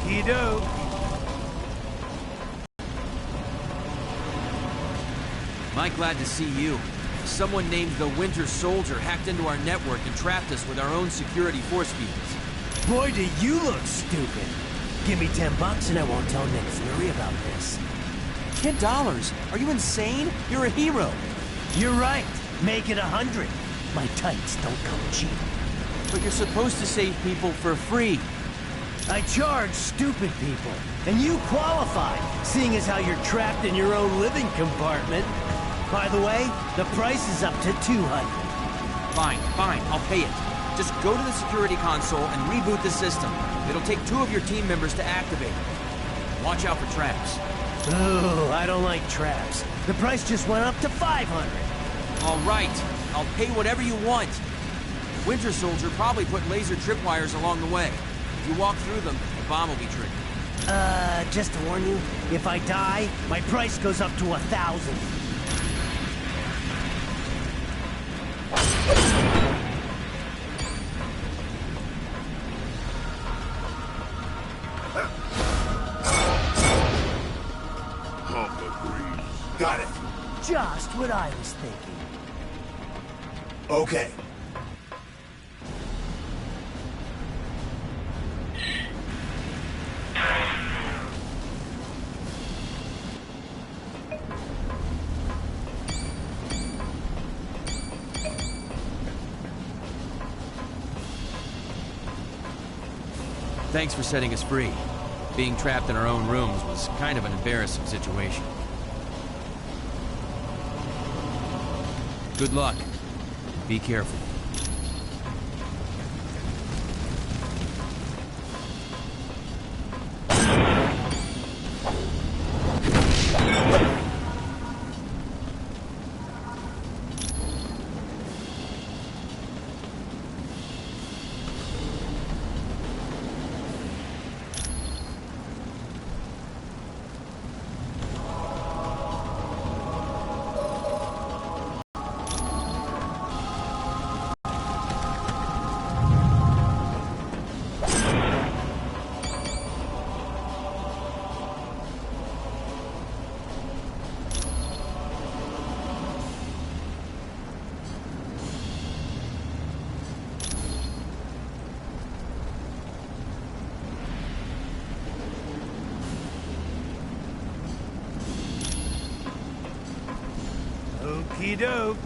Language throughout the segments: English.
Okie doke. Am I glad to see you? Someone named the Winter Soldier hacked into our network and trapped us with our own security force fields. Boy, do you look stupid. Give me $10 and I won't tell Nick Fury about this. $10? Are you insane? You're a hero. You're right. Make it 100. My tights don't come cheap. But you're supposed to save people for free. I charge stupid people. And you qualify, seeing as how you're trapped in your own living compartment. By the way, the price is up to $200. Fine, I'll pay it. Just go to the security console and reboot the system. It'll take 2 of your team members to activate it. Watch out for traps. Ooh, I don't like traps. The price just went up to $500. All right, I'll pay whatever you want. Winter Soldier probably put laser tripwires along the way. If you walk through them, the bomb will be triggered. Just to warn you, if I die, my price goes up to 1,000. Got it. Just what I was thinking. Okay. Thanks for setting us free. Being trapped in our own rooms was kind of an embarrassing situation. Good luck. Be careful. Okie doke.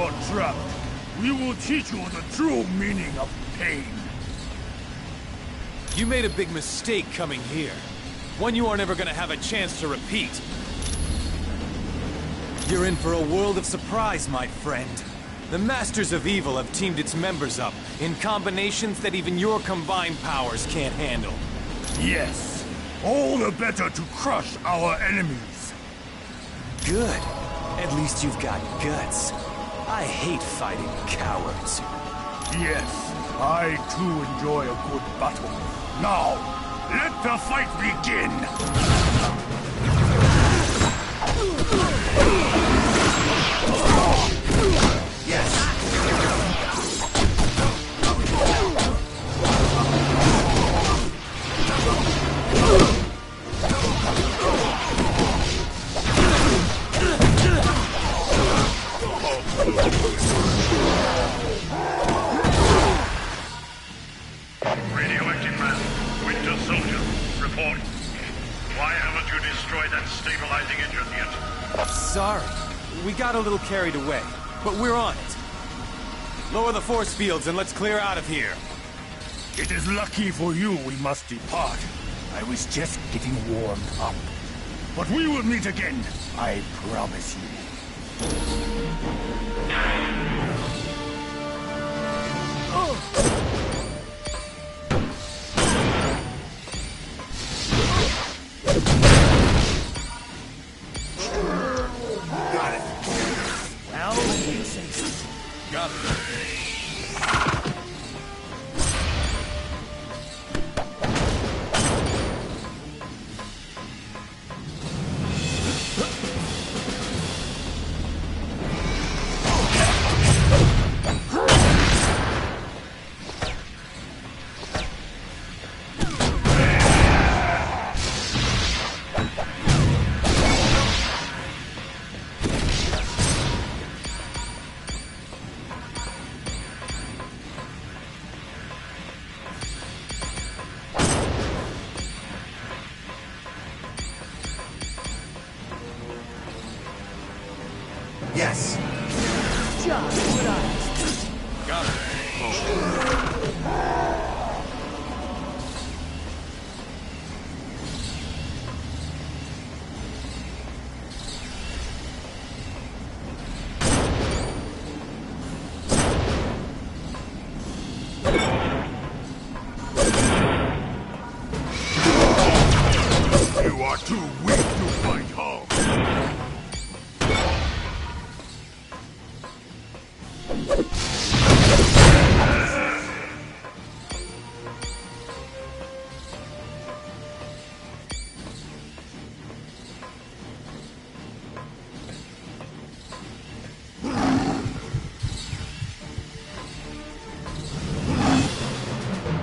are trapped, we will teach you the true meaning of pain. You made a big mistake coming here. One you are never gonna have a chance to repeat. You're in for a world of surprise, my friend. The Masters of Evil have teamed its members up in combinations that even your combined powers can't handle. Yes, all the better to crush our enemies. Good. At least you've got guts. I hate fighting cowards. Yes, I too enjoy a good battle. Now, let the fight begin! Yes. Radioactive man, Winter Soldier, report. Why haven't you destroyed that stabilizing engine yet? Sorry. We got a little carried away, but we're on it. Lower the force fields and let's clear out of here. It is lucky for you we must depart. I was just getting warmed up. But we will meet again, I promise you. Got it. Now, you say so. Got it. Yes. Just what I was Got it. You are too weak to fight hard.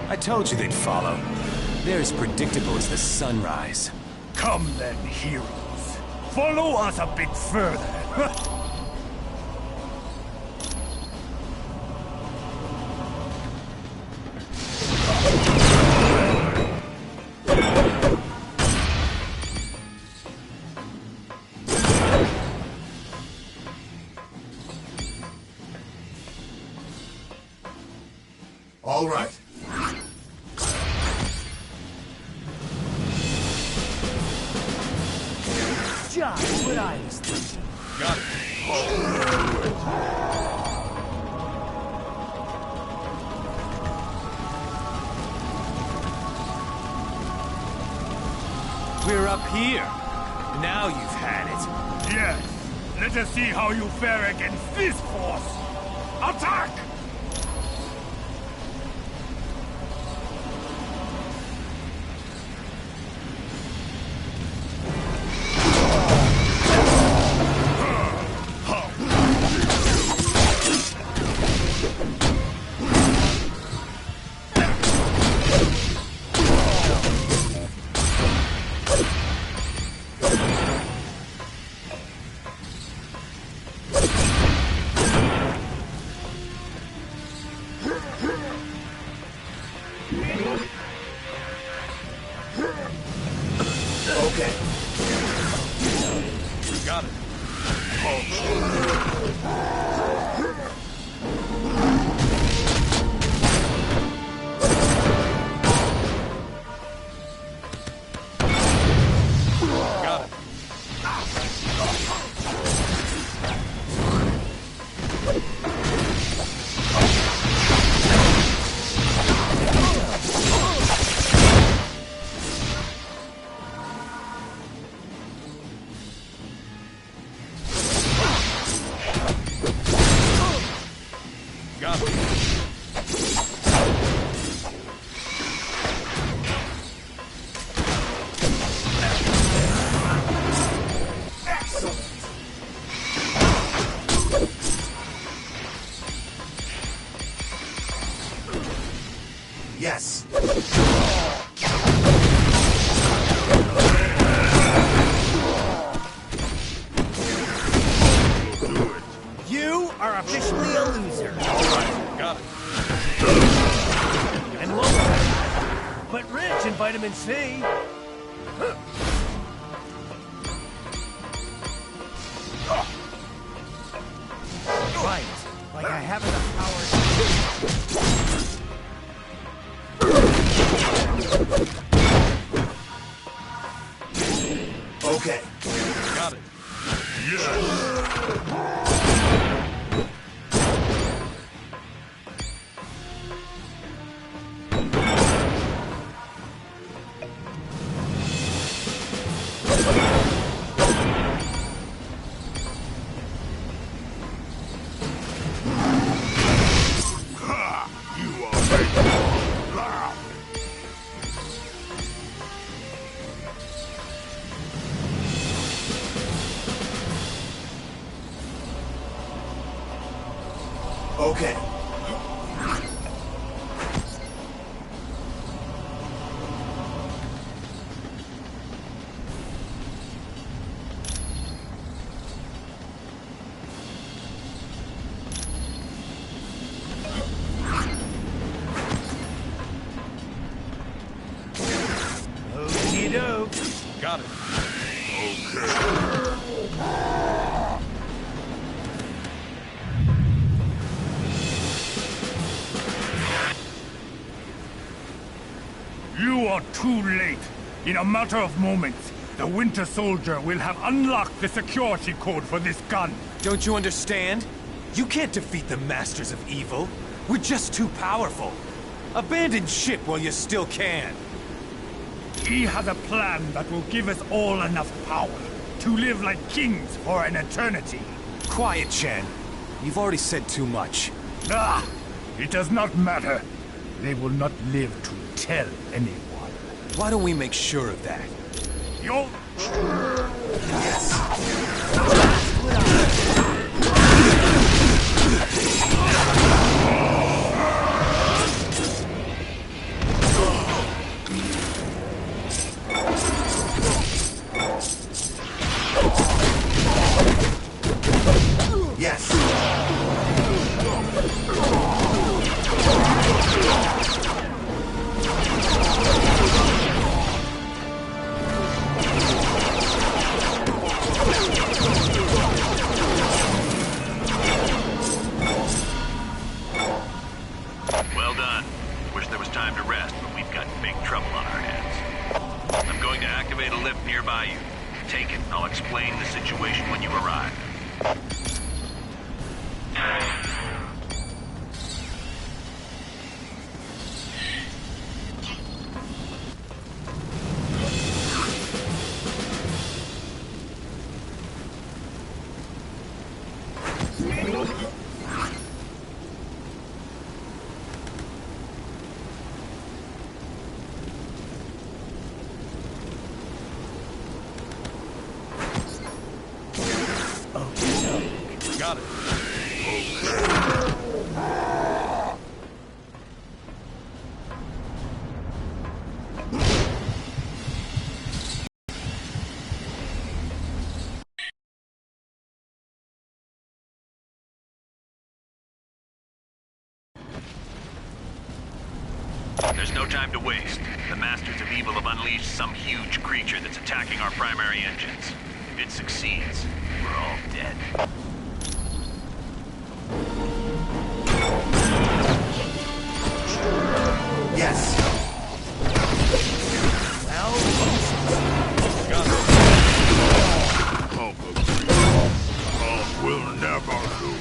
I told you they'd follow. They're as predictable as the sunrise. Come then, heroes. Follow us a bit further. All right. just what I was thinking. Got it. We're up here. Now you've had it. Yes. Let us see how you fare against this force. Attack! Yes. You are officially a loser. Got it. And low, but rich in vitamin C. Right, like I have enough power. Okay. Got it. Okay. Okie doke. Got it. You are too late. In a matter of moments, the Winter Soldier will have unlocked the security code for this gun. Don't you understand? You can't defeat the Masters of Evil. We're just too powerful. Abandon ship while you still can. He has a plan that will give us all enough power to live like kings for an eternity. Quiet, Chen. You've already said too much. Ah, it does not matter. They will not live to tell anyone. Why don't we make sure of that? You'll... Yes. Well done. Wish there was time to rest, but we've got big trouble on our hands. I'm going to activate a lift nearby you. Take it, and I'll explain the situation when you arrive. Got it. There's no time to waste. The Masters of Evil have unleashed some huge creature that's attacking our primary engines. If it succeeds, we're all dead. Yes. will never lose.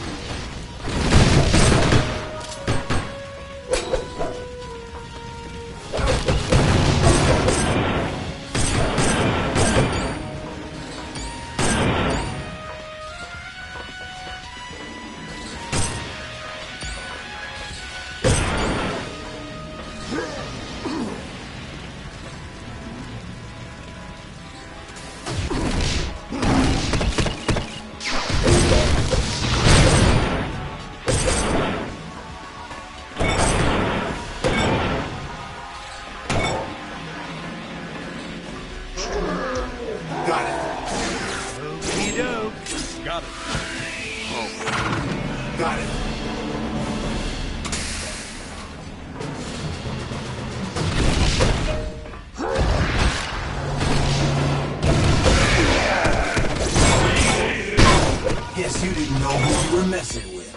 replace it with?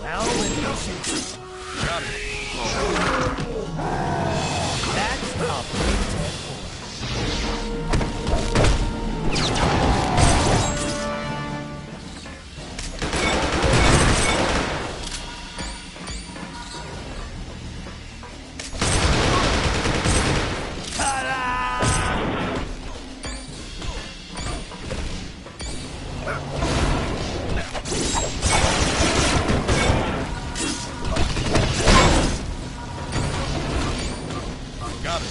Well, it Got it. that's a big 10-4. Got it.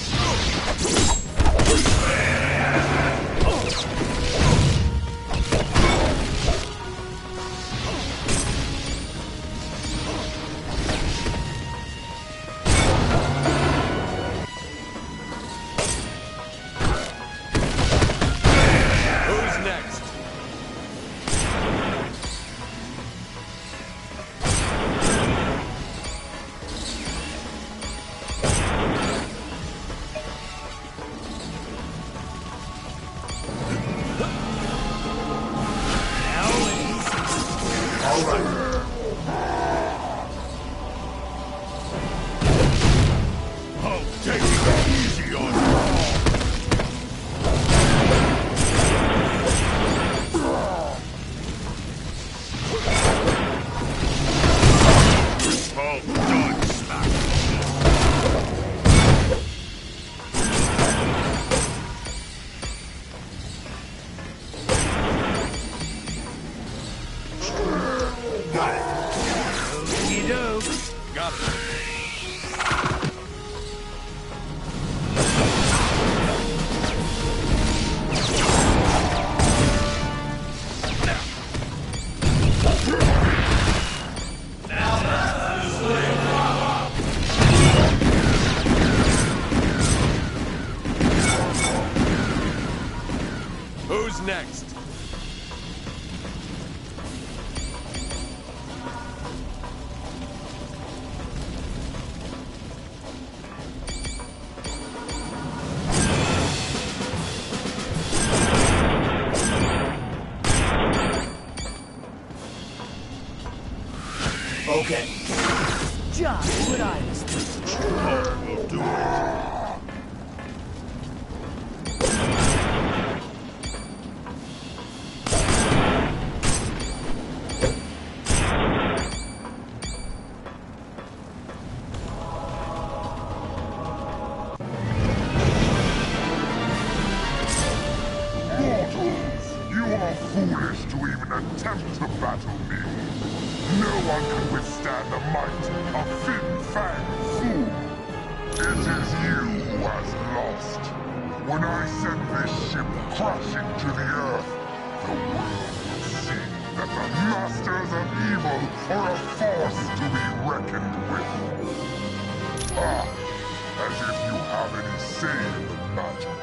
Who's next? All right. Oh, take it easy on you. Oh, done, smack. Got it. Okey-doke. Got it. Who's next? Okay. Just what I was thinking. Oh, we'll do it. Mortals, you are foolish to even attempt to battle me. No one can withstand the might of Fin Fang Fool. It is you who has lost. When I send this ship crashing to the earth, the world will see that the masters of evil are a force to be reckoned with. Ah, as if you have any say in the matter.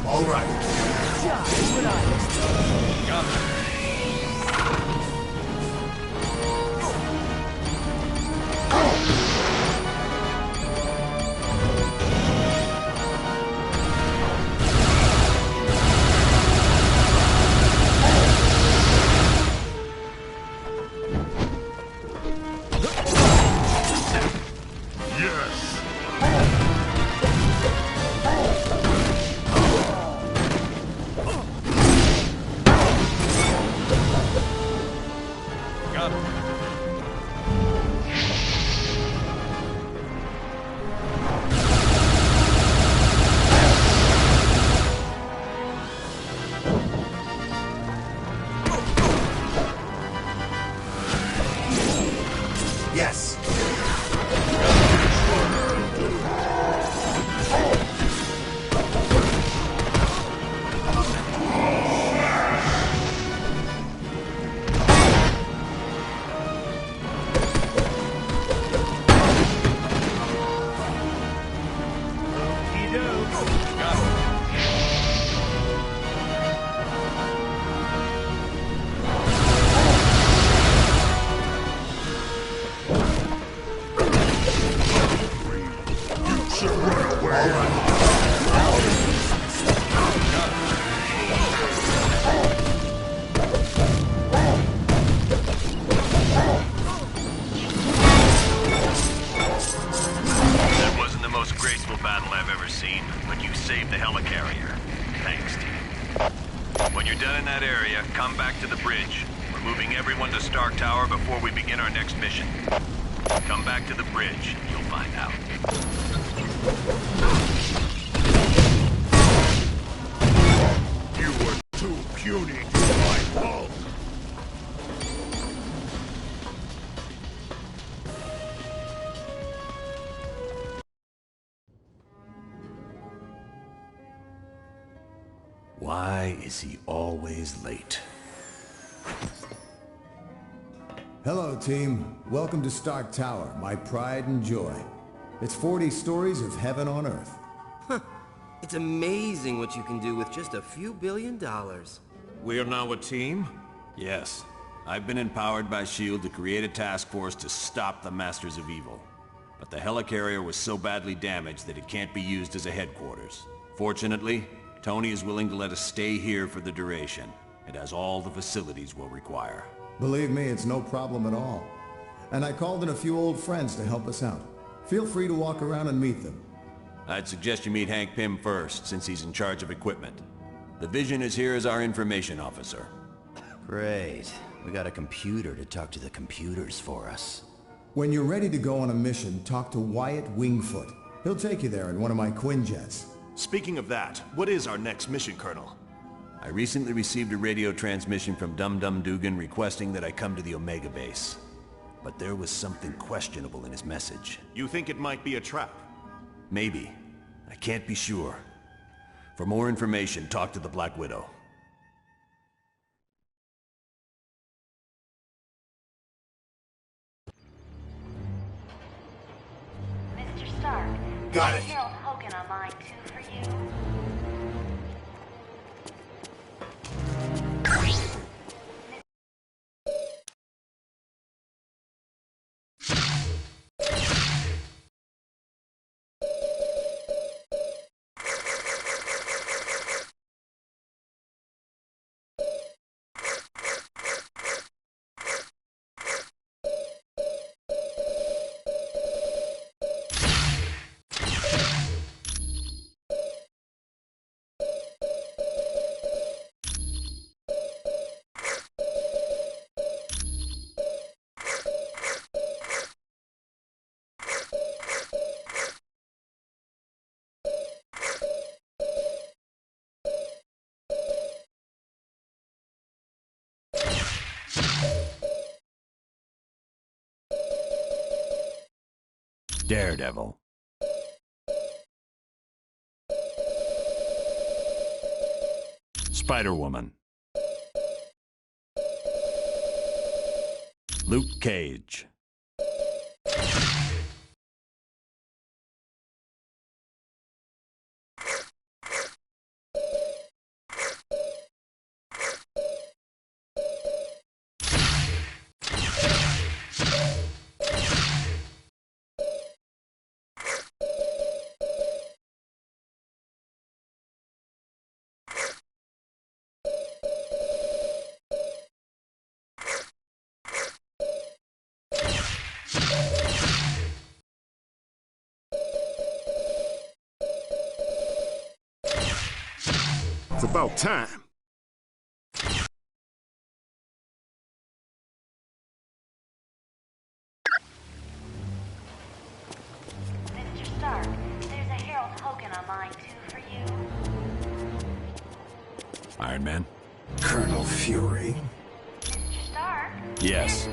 All right. Just what I was thinking. Got it. Yes. Got it. Yes. to the bridge. We're moving everyone to Stark Tower before we begin our next mission. Come back to the bridge, you'll find out. You were too puny to fight Hulk. Why is he always late? Hello, team. Welcome to Stark Tower, my pride and joy. It's 40 stories of heaven on Earth. It's amazing what you can do with just a few $1 billion. We are now a team? Yes. I've been empowered by S.H.I.E.L.D. to create a task force to stop the Masters of Evil. But the helicarrier was so badly damaged that it can't be used as a headquarters. Fortunately, Tony is willing to let us stay here for the duration. It has all the facilities we'll require. Believe me, it's no problem at all. And I called in a few old friends to help us out. Feel free to walk around and meet them. I'd suggest you meet Hank Pym first, since he's in charge of equipment. The Vision is here as our information officer. Great. We got a computer to talk to the computers for us. When you're ready to go on a mission, talk to Wyatt Wingfoot. He'll take you there in one of my Quinjets. Speaking of that, what is our next mission, Colonel? I recently received a radio transmission from Dum Dum Dugan requesting that I come to the Omega base. But there was something questionable in his message. You think it might be a trap? Maybe. I can't be sure. For more information, talk to the Black Widow. Mr. Stark, Got it. Harold Hogan on line 2 for you. Daredevil. Spider-Woman. Luke Cage. It's about time. Mr. Stark, there's a Harold Hogan on line 2 for you. Iron Man. Colonel Fury. Mr. Stark? Yes.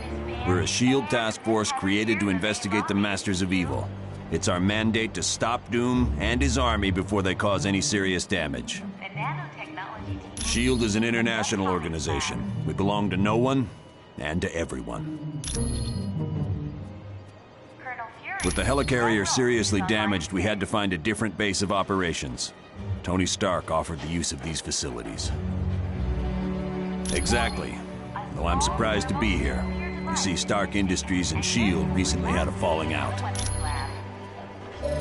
We're a S.H.I.E.L.D. task force created to investigate the Masters of Evil. It's our mandate to stop Doom and his army before they cause any serious damage. The nanotechnology team. S.H.I.E.L.D. is an international organization. We belong to no one and to everyone. Colonel Fury. With the helicarrier seriously damaged, we had to find a different base of operations. Tony Stark offered the use of these facilities. Exactly. Though I'm surprised to be here. You see, Stark Industries and S.H.I.E.L.D. recently had a falling out.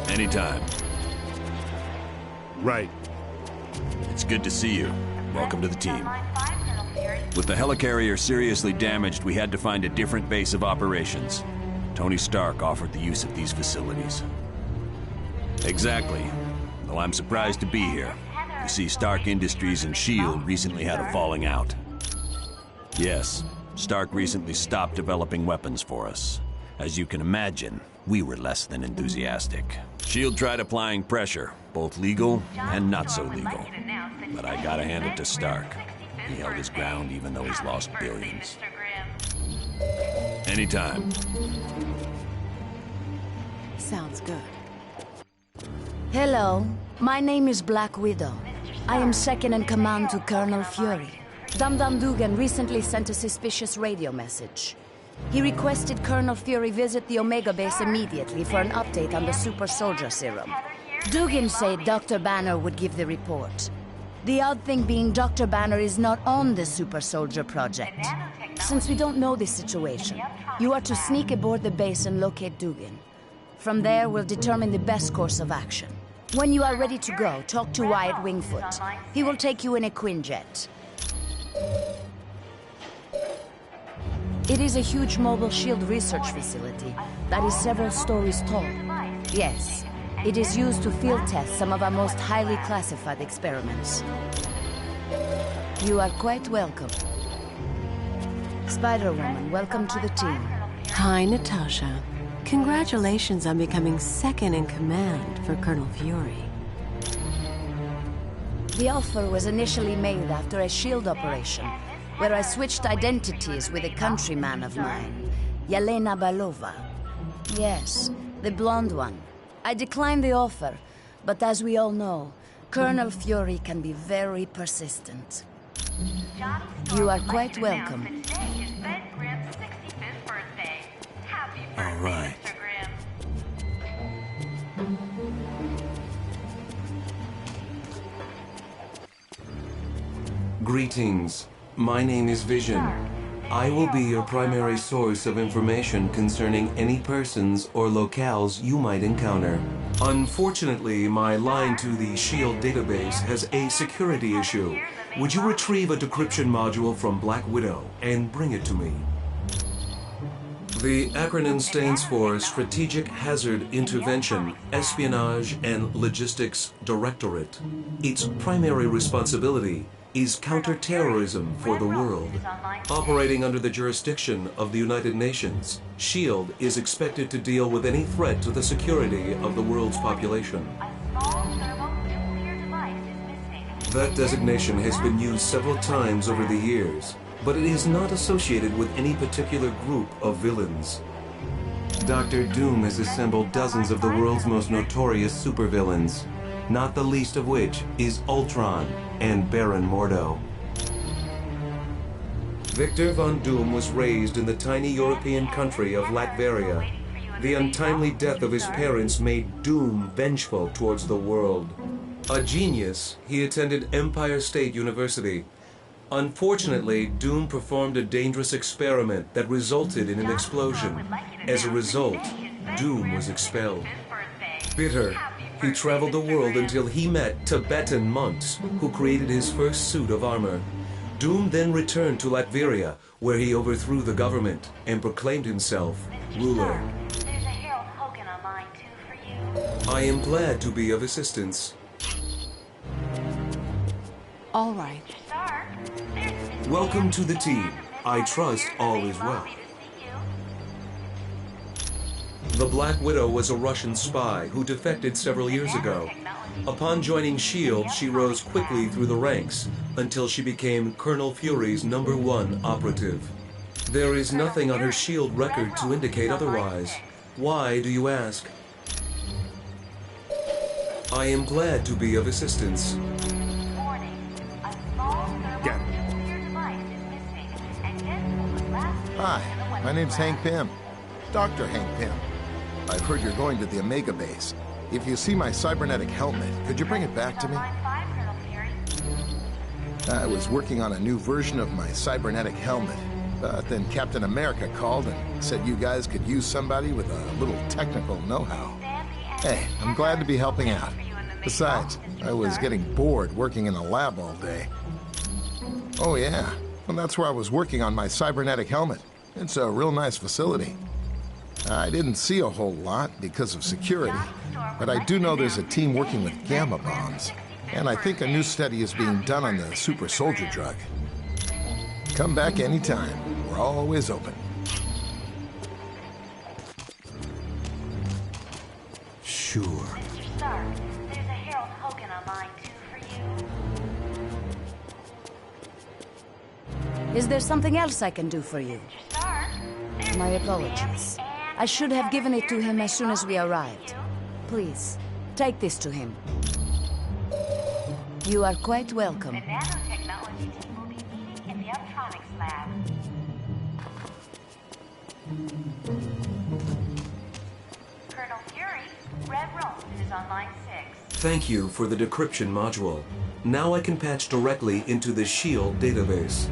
Anytime. Right. It's good to see you. Welcome to the team. With the helicarrier seriously damaged, we had to find a different base of operations. Tony Stark offered the use of these facilities. Exactly. Though I'm surprised to be here. You see, Stark Industries and S.H.I.E.L.D. recently had a falling out. Yes. Stark recently stopped developing weapons for us. As you can imagine, we were less than enthusiastic. S.H.I.E.L.D. tried applying pressure, both legal and not so legal. But I gotta hand it to Stark. He held his ground even though he's lost billions. Anytime. Sounds good. Hello, my name is Black Widow. I am second in command to Colonel Fury. Dum Dum Dugan recently sent a suspicious radio message. He requested Colonel Fury visit the Omega base immediately for an update on the super soldier serum. Dugan said Dr. Banner would give the report. The odd thing being Dr. Banner is not on the super soldier project. Since we don't know this situation, you are to sneak aboard the base and locate Dugan. From there, we'll determine the best course of action. When you are ready to go, talk to Wyatt Wingfoot. He will take you in a Quinjet. It is a huge mobile shield research facility that is several stories tall. Yes, it is used to field test some of our most highly classified experiments. You are quite welcome. Spider-Woman, welcome to the team. Hi, Natasha. Congratulations on becoming second in command for Colonel Fury. The offer was initially made after a shield operation, where I switched identities with a countryman of mine, Yelena Belova. Yes, the blonde one. I declined the offer, but as we all know, Colonel Fury can be very persistent. You are quite welcome. All right. Greetings. My name is Vision. I will be your primary source of information concerning any persons or locales you might encounter. Unfortunately, my line to the S.H.I.E.L.D. database has a security issue. Would you retrieve a decryption module from Black Widow and bring it to me? The acronym stands for Strategic Hazard Intervention, Espionage and Logistics Directorate. Its primary responsibility is counterterrorism for the world. Operating under the jurisdiction of the United Nations, S.H.I.E.L.D. is expected to deal with any threat to the security of the world's population. That designation has been used several times over the years, but it is not associated with any particular group of villains. Dr. Doom has assembled dozens of the world's most notorious supervillains, not the least of which is Ultron and Baron Mordo. Victor Von Doom was raised in the tiny European country of Latveria. The untimely death of his parents made Doom vengeful towards the world. A genius, he attended Empire State University. Unfortunately, Doom performed a dangerous experiment that resulted in an explosion. As a result, Doom was expelled. Bitter, he traveled the world until he met Tibetan monks who created his first suit of armor. Doom then returned to Latveria, where he overthrew the government and proclaimed himself ruler. I am glad to be of assistance. All right. Welcome to the team. I trust all is well. The Black Widow was a Russian spy who defected several years ago. Upon joining S.H.I.E.L.D., she rose quickly through the ranks until she became Colonel Fury's #1 operative. There is nothing on her S.H.I.E.L.D. record to indicate otherwise. Why do you ask? I am glad to be of assistance. Hi, my name's Hank Pym. Dr. Hank Pym. I've heard you're going to the Omega base. If you see my cybernetic helmet, could you bring it back to me? I was working on a new version of my cybernetic helmet, but then Captain America called and said you guys could use somebody with a little technical know-how. Hey, I'm glad to be helping out. Besides, I was getting bored working in a lab all day. Oh yeah, well that's where I was working on my cybernetic helmet. It's a real nice facility. I didn't see a whole lot because of security, but I do know there's a team working with gamma bombs, and I think a new study is being done on the super soldier drug. Come back anytime. We're always open. Sure. Mr. Stark, there's a Harold Hogan on line 2 for you. Is there something else I can do for you? Mr. Stark, there's My Miss apologies. Bambi and I should Miss have Heather given it here to in the him main as soon as we lobby arrived. with Please, take this to him. You are quite welcome. you. The nanotechnology team will be meeting in the electronics lab. Colonel Fury, Red Rose is on line 6. Thank you for the decryption module. Now I can patch directly into the SHIELD database.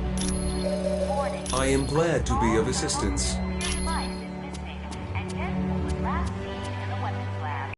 I am glad to be of assistance. Your life is missing, and Deadpool was last seen in the weapons lab.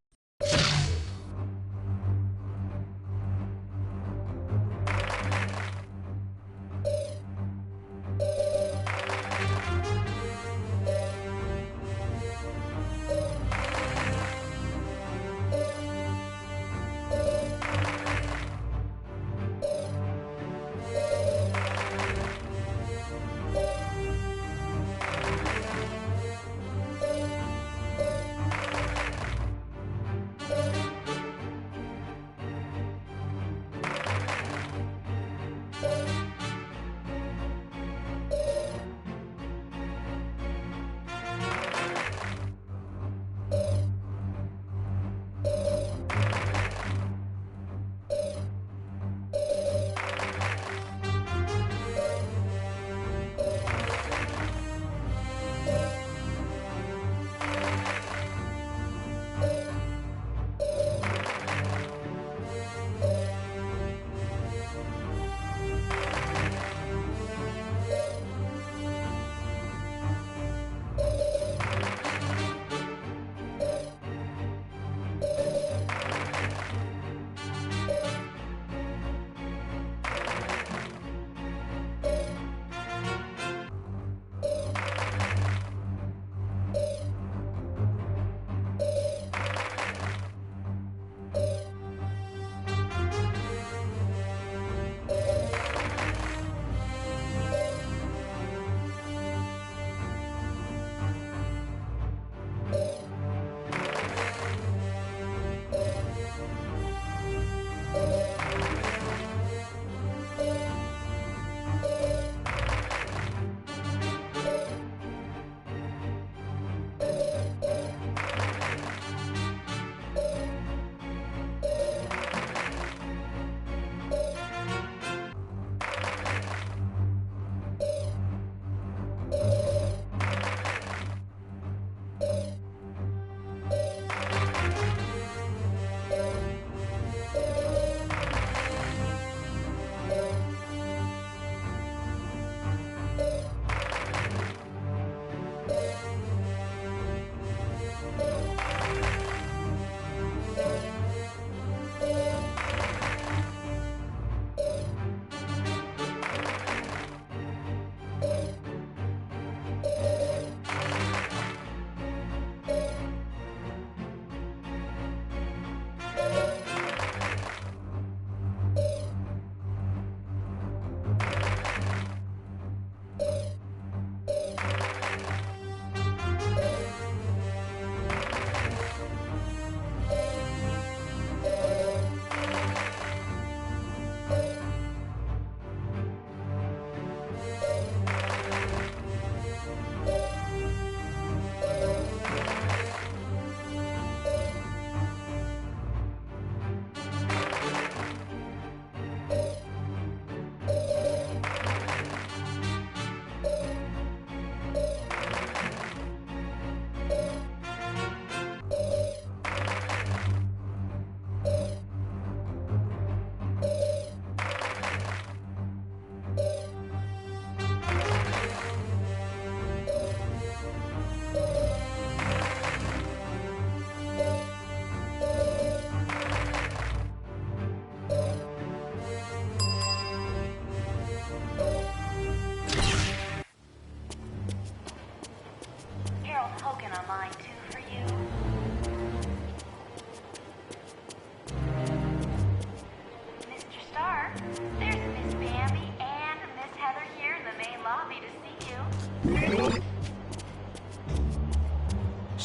There's Miss Bambi and Miss Heather here in the main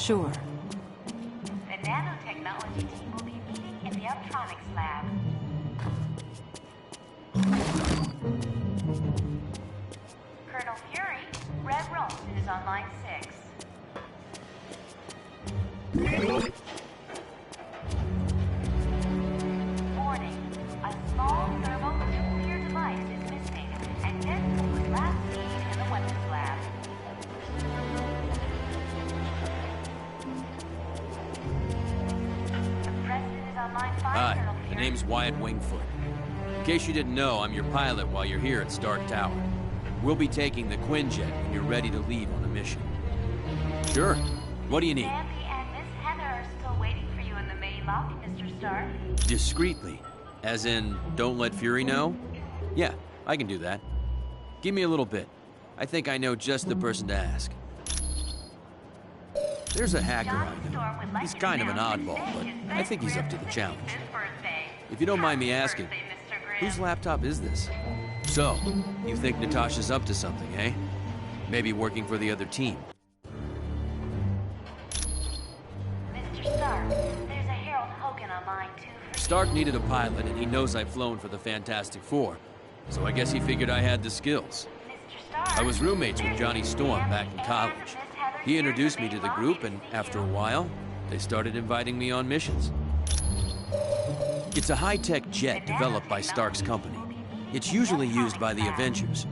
Sure. The nanotechnology team will be meeting in the optronics lab. Colonel Fury, Red Ralston is on line 6. Warning. A small thermonuclear device is missing, and Denton was last seen in the weapons lab. The President is on line 5, Hi, Colonel the Fury. name's Wyatt Wingfoot. In case you didn't know, I'm your pilot while you're here at Stark Tower. We'll be taking the Quinjet when you're ready to leave on a mission. Sure. What do you need? Sandy and Miss Heather are still waiting for you in the main lobby, Mr. Stark. Discreetly. As in, don't let Fury know? Yeah, I can do that. Give me a little bit. I think I know just the person to ask. There's a hacker I know. He's kind of an oddball, but I think he's up to the challenge. If you don't mind me asking, whose laptop is this? So, you think Natasha's up to something, eh? Maybe working for the other team. Mr. Stark, there's a Harold Hogan on line 2 for Stark needed a pilot, and he knows I've flown for the Fantastic Four, so I guess he figured I had the skills. I was roommates with Johnny Storm back in college. He introduced me to the group, and after a while, they started inviting me on missions. It's a high-tech jet developed by Stark's company. It's usually used by the Avengers.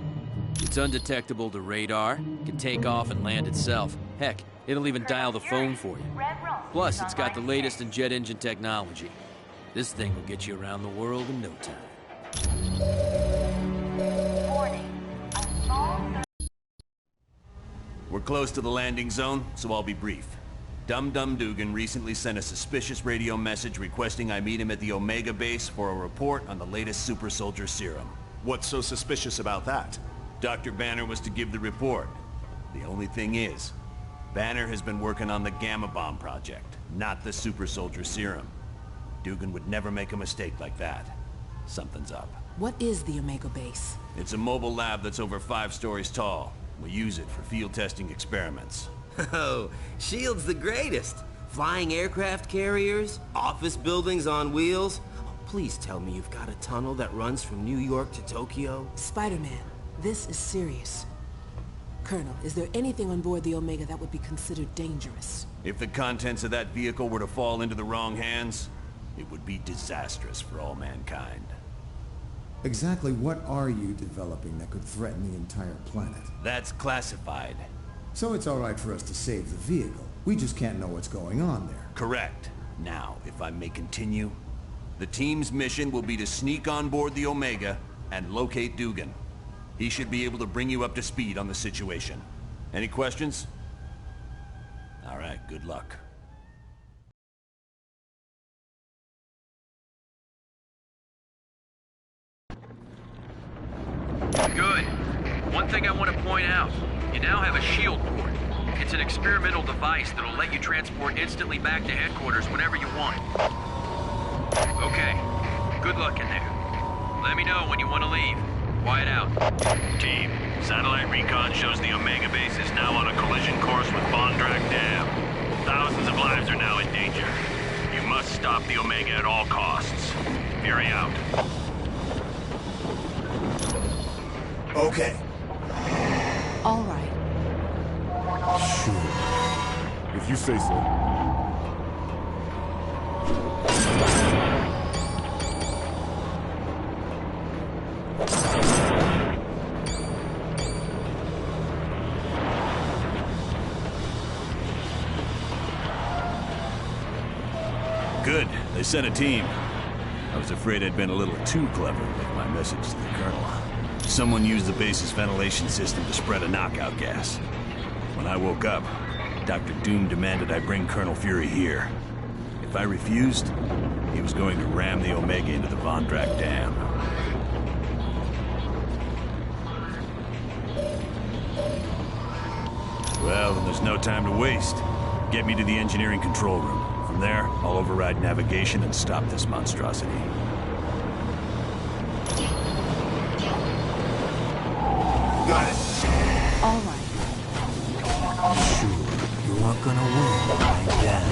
It's undetectable to radar, can take off and land itself. Heck, it'll even dial the phone for you. Plus, it's got the latest in jet engine technology. This thing will get you around the world in no time. Warning. A small We're close to the landing zone, so I'll be brief. Dum Dum Dugan recently sent a suspicious radio message requesting I meet him at the Omega base for a report on the latest super soldier serum. What's so suspicious about that? Dr. Banner was to give the report. The only thing is, Banner has been working on the Gamma Bomb project, not the super soldier serum. Dugan would never make a mistake like that. Something's up. What is the Omega base? It's a mobile lab that's over 5 stories tall. We use it for field testing experiments. Oh, S.H.I.E.L.D.'s the greatest. Flying aircraft carriers, office buildings on wheels. Oh, please tell me you've got a tunnel that runs from New York to Tokyo. Spider-Man, this is serious. Colonel, is there anything on board the Omega that would be considered dangerous? If the contents of that vehicle were to fall into the wrong hands, it would be disastrous for all mankind. Exactly what are you developing that could threaten the entire planet? That's classified. So it's all right for us to save the vehicle. We just can't know what's going on there. Correct. Now, if I may continue, the team's mission will be to sneak on board the Omega and locate Dugan. He should be able to bring you up to speed on the situation. Any questions? All right, good luck. Good. One thing I want to point out. You now have a shield port. It's an experimental device that'll let you transport instantly back to headquarters whenever you want. Okay. Good luck in there. Let me know when you want to leave. Quiet out. Team, satellite recon shows the Omega base is now on a collision course with Bondrak Dam. Thousands of lives are now in danger. You must stop the Omega at all costs. Fury out. Okay. All right. Sure. If you say so. Good. They sent a team. I was afraid I'd been a little too clever with my message to the Colonel. Someone used the base's ventilation system to spread a knockout gas. When I woke up, Dr. Doom demanded I bring Colonel Fury here. If I refused, he was going to ram the Omega into the Bondrak Dam. Well, then there's no time to waste. Get me to the engineering control room. From there, I'll override navigation and stop this monstrosity. Got it. All right. Sure. You're weren't gonna win right then.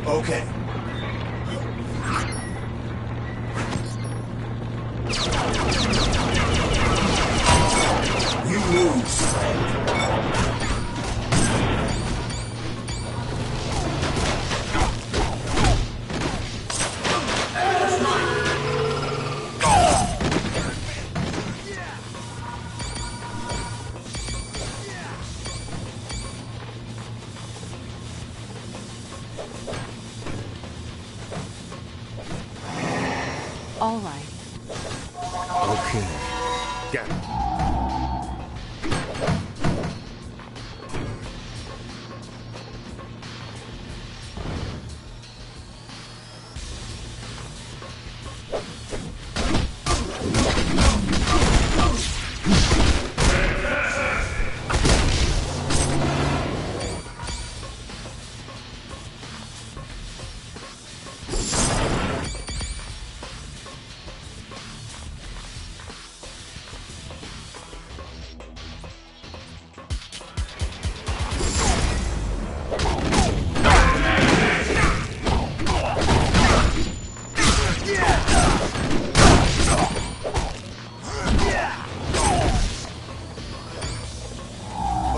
Okay. You lose, friend. All right. Okay. Got it.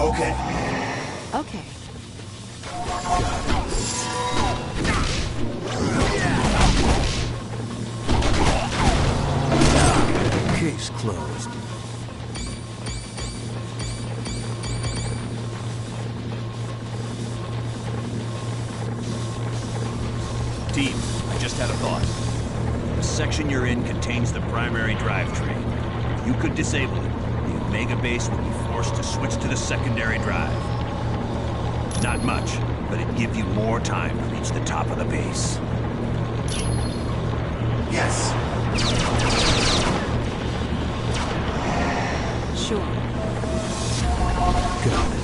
Okay. Okay. Case closed. Team, I just had a thought. The section you're in contains the primary drivetrain. If you could disable it, the Omega base would be forced to switch to the secondary drive. Not much, but it'd give you more time to reach the top of the base. Yes. Sure. Got it.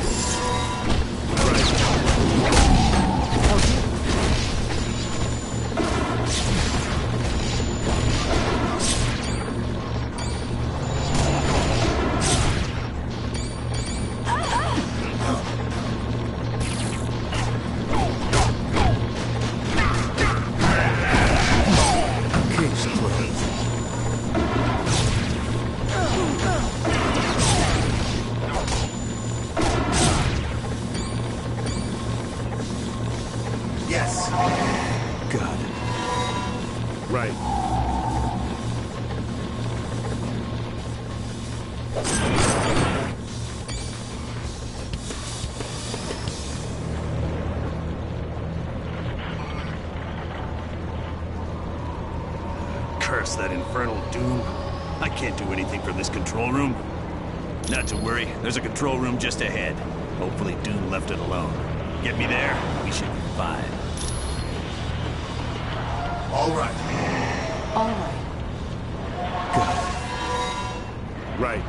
Case closed. Yes. Got it. Right. Curse that infernal Doom. I can't do anything from this control room. Not to worry, there's a control room just ahead. Hopefully Doom left it alone. Get me there, we should be fine. All right. All right. Got it. Right.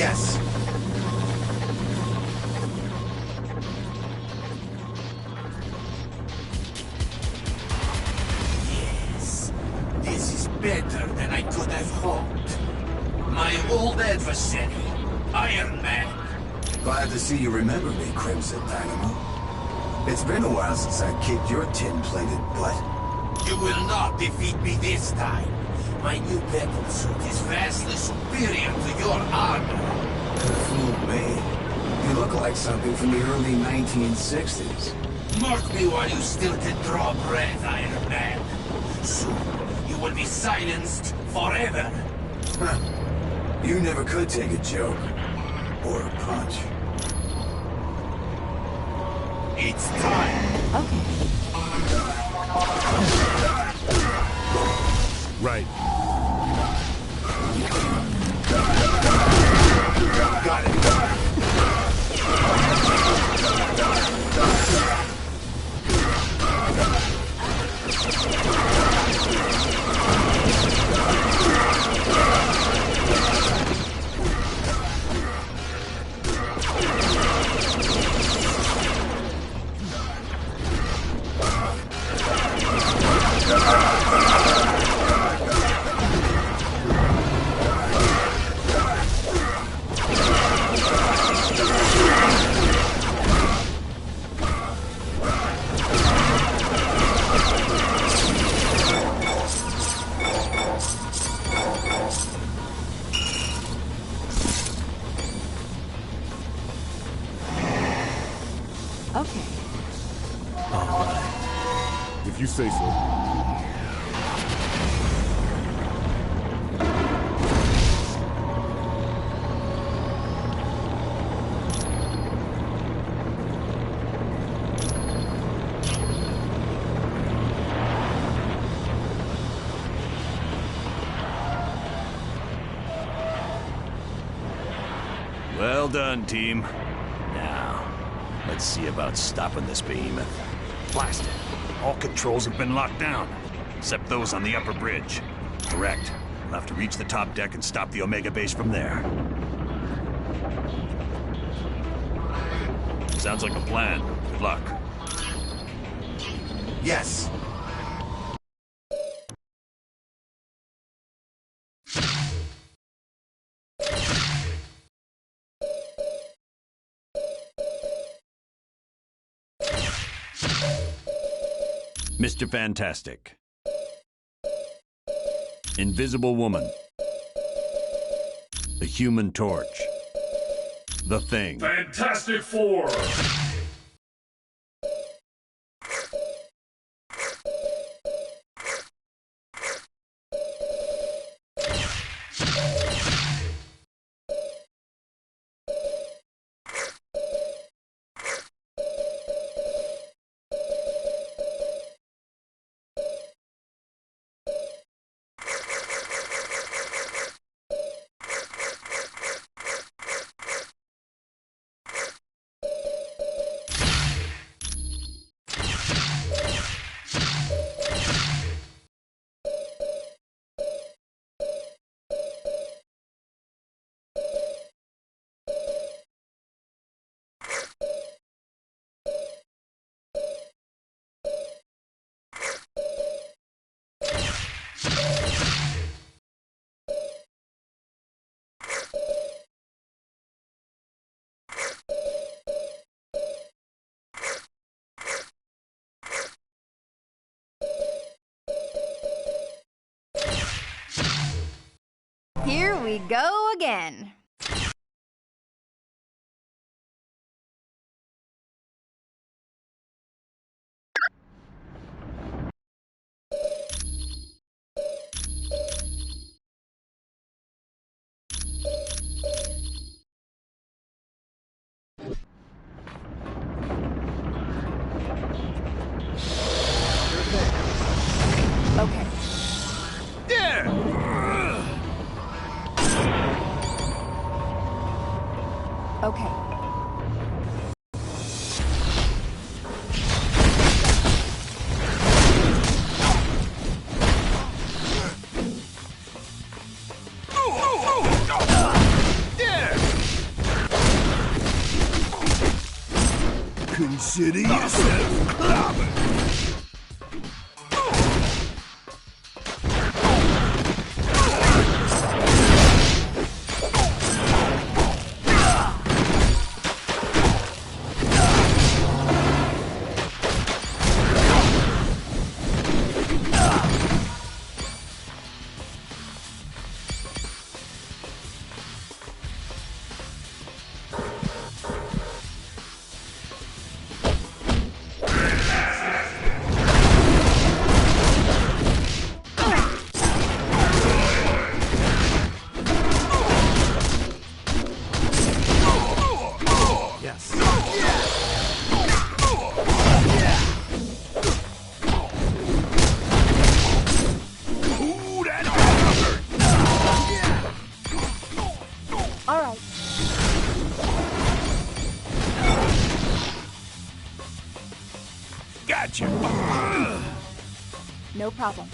Yes. Yes. This is better than I could have hoped. My old adversary, Iron Man. Glad to see you remember me, Crimson Dynamo. It's been a while since I kicked your tin-plated butt. You will not defeat me this time. My new battle suit is vastly superior to your armor. Fool me. You look like something from the early 1960s. Mark me while you still can draw breath, Iron Man. Soon, you will be silenced forever. Huh. You never could take a joke. Or a punch. It's time. Okay. Right. Got it. Okay. All right. If you say so. Well done, team. Now, let's see about stopping this behemoth. Blast it. All controls have been locked down. Except those on the upper bridge. Correct. We'll have to reach the top deck and stop the Omega base from there. Sounds like a plan. Good luck. Yes. Mr. Fantastic. Invisible Woman. The Human Torch. The Thing. Fantastic Four! Here we go again. Okay. Okay. Consider yourself clobbered. Gotcha. No problem.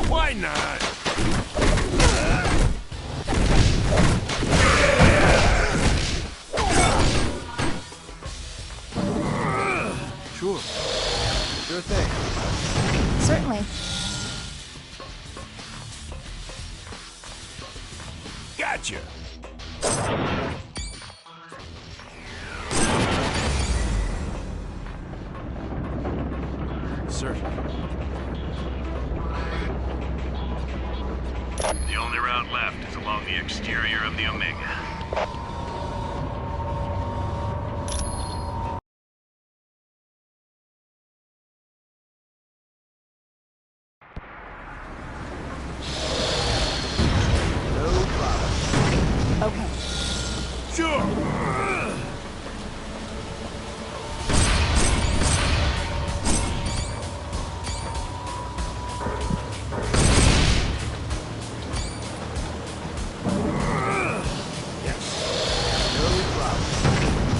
Why not? Sure. Sure thing. Certainly. Gotcha. Certainly. The only route left is along the exterior of the Omega. Okay. Sure.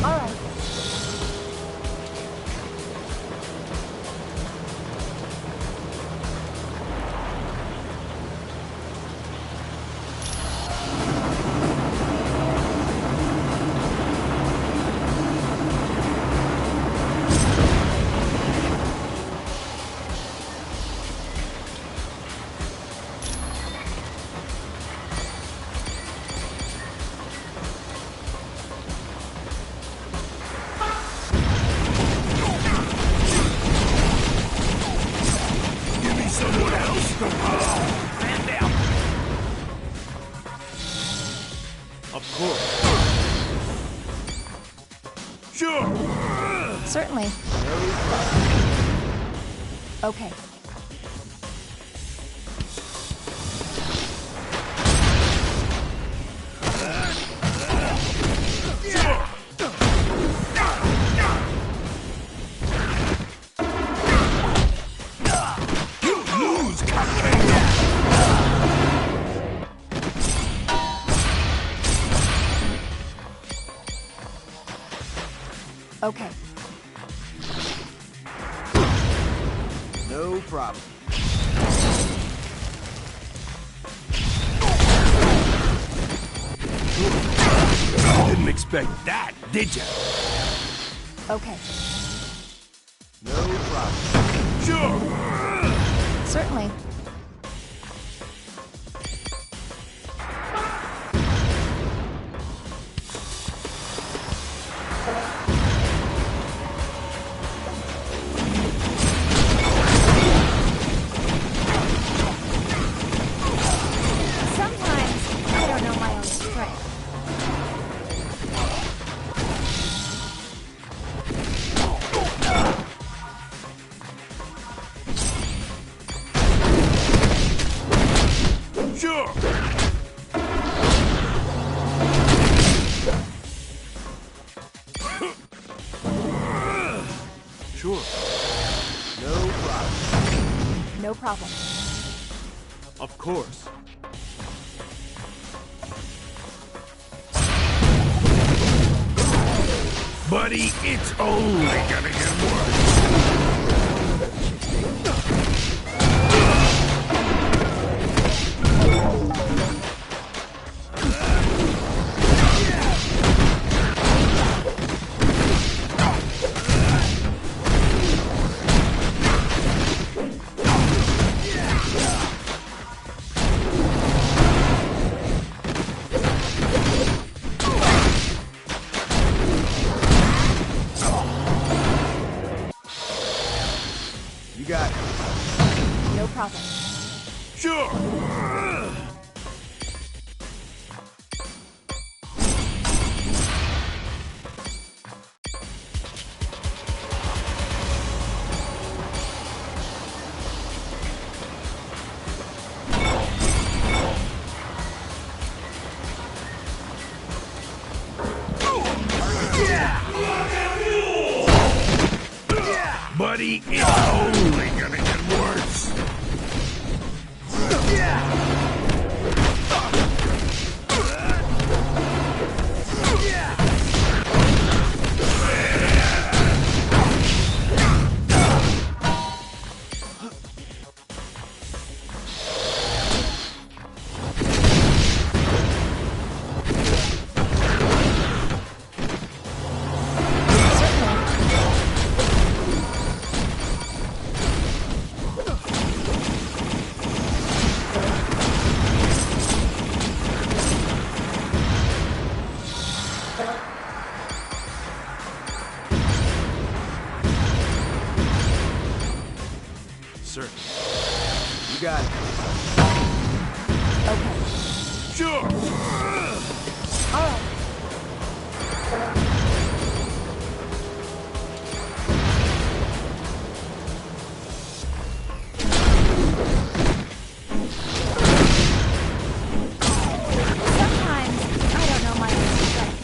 All right. Give me someone else to Man down. Of course. Sure. Certainly. Okay. You lose, cupcake. Okay. No problem. Didn't expect that, did ya? Okay. No problem. Sure. Certainly. Sometimes I don't know my own strength. Sure. Sure. No problem. No problem. Of course. Buddy, it's only gonna get worse. Got it. No problem. Sure. Buddy, it's only gonna get worse. Sir. You got it. Okay. Sure. All right. Sometimes I don't know my own strength.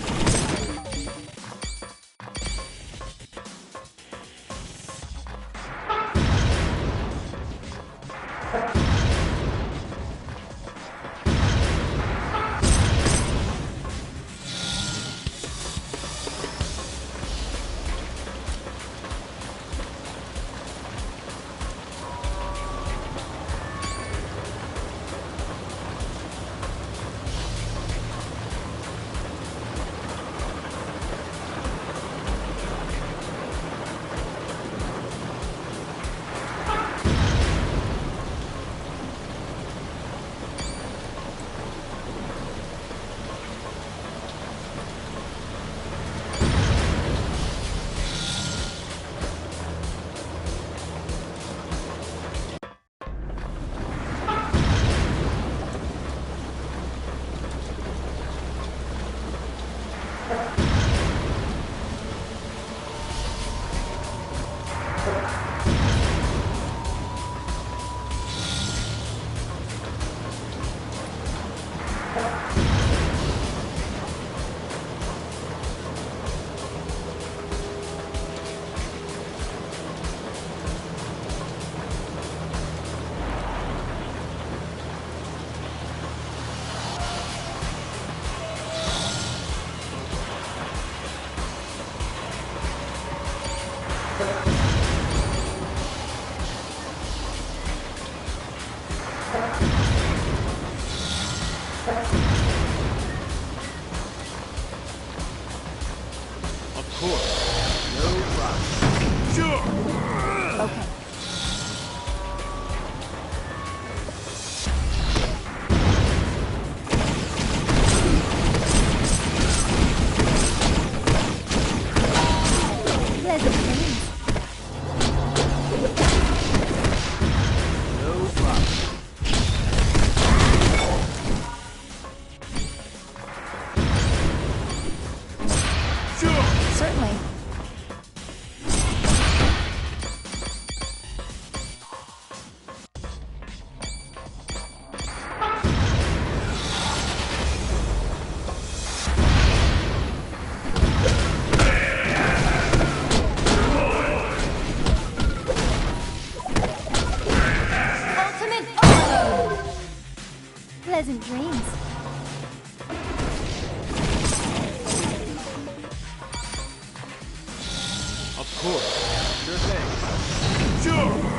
course. Sure thing. Sure!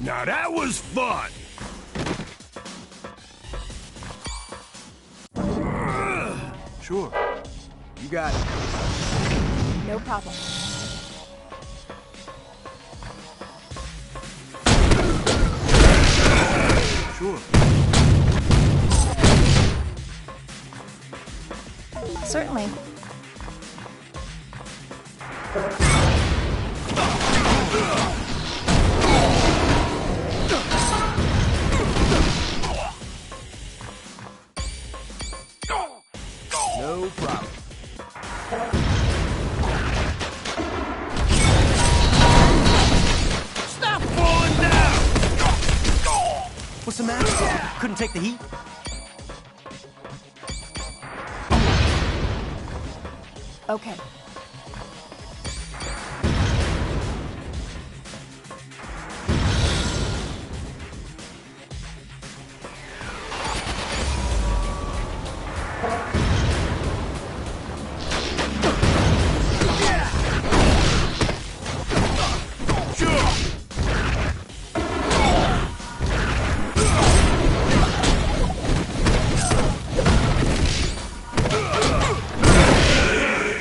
Now that was fun! Sure. You got it. No problem. Sure. Certainly. No problem. Stop falling down! What's the matter? Couldn't take the heat? Okay.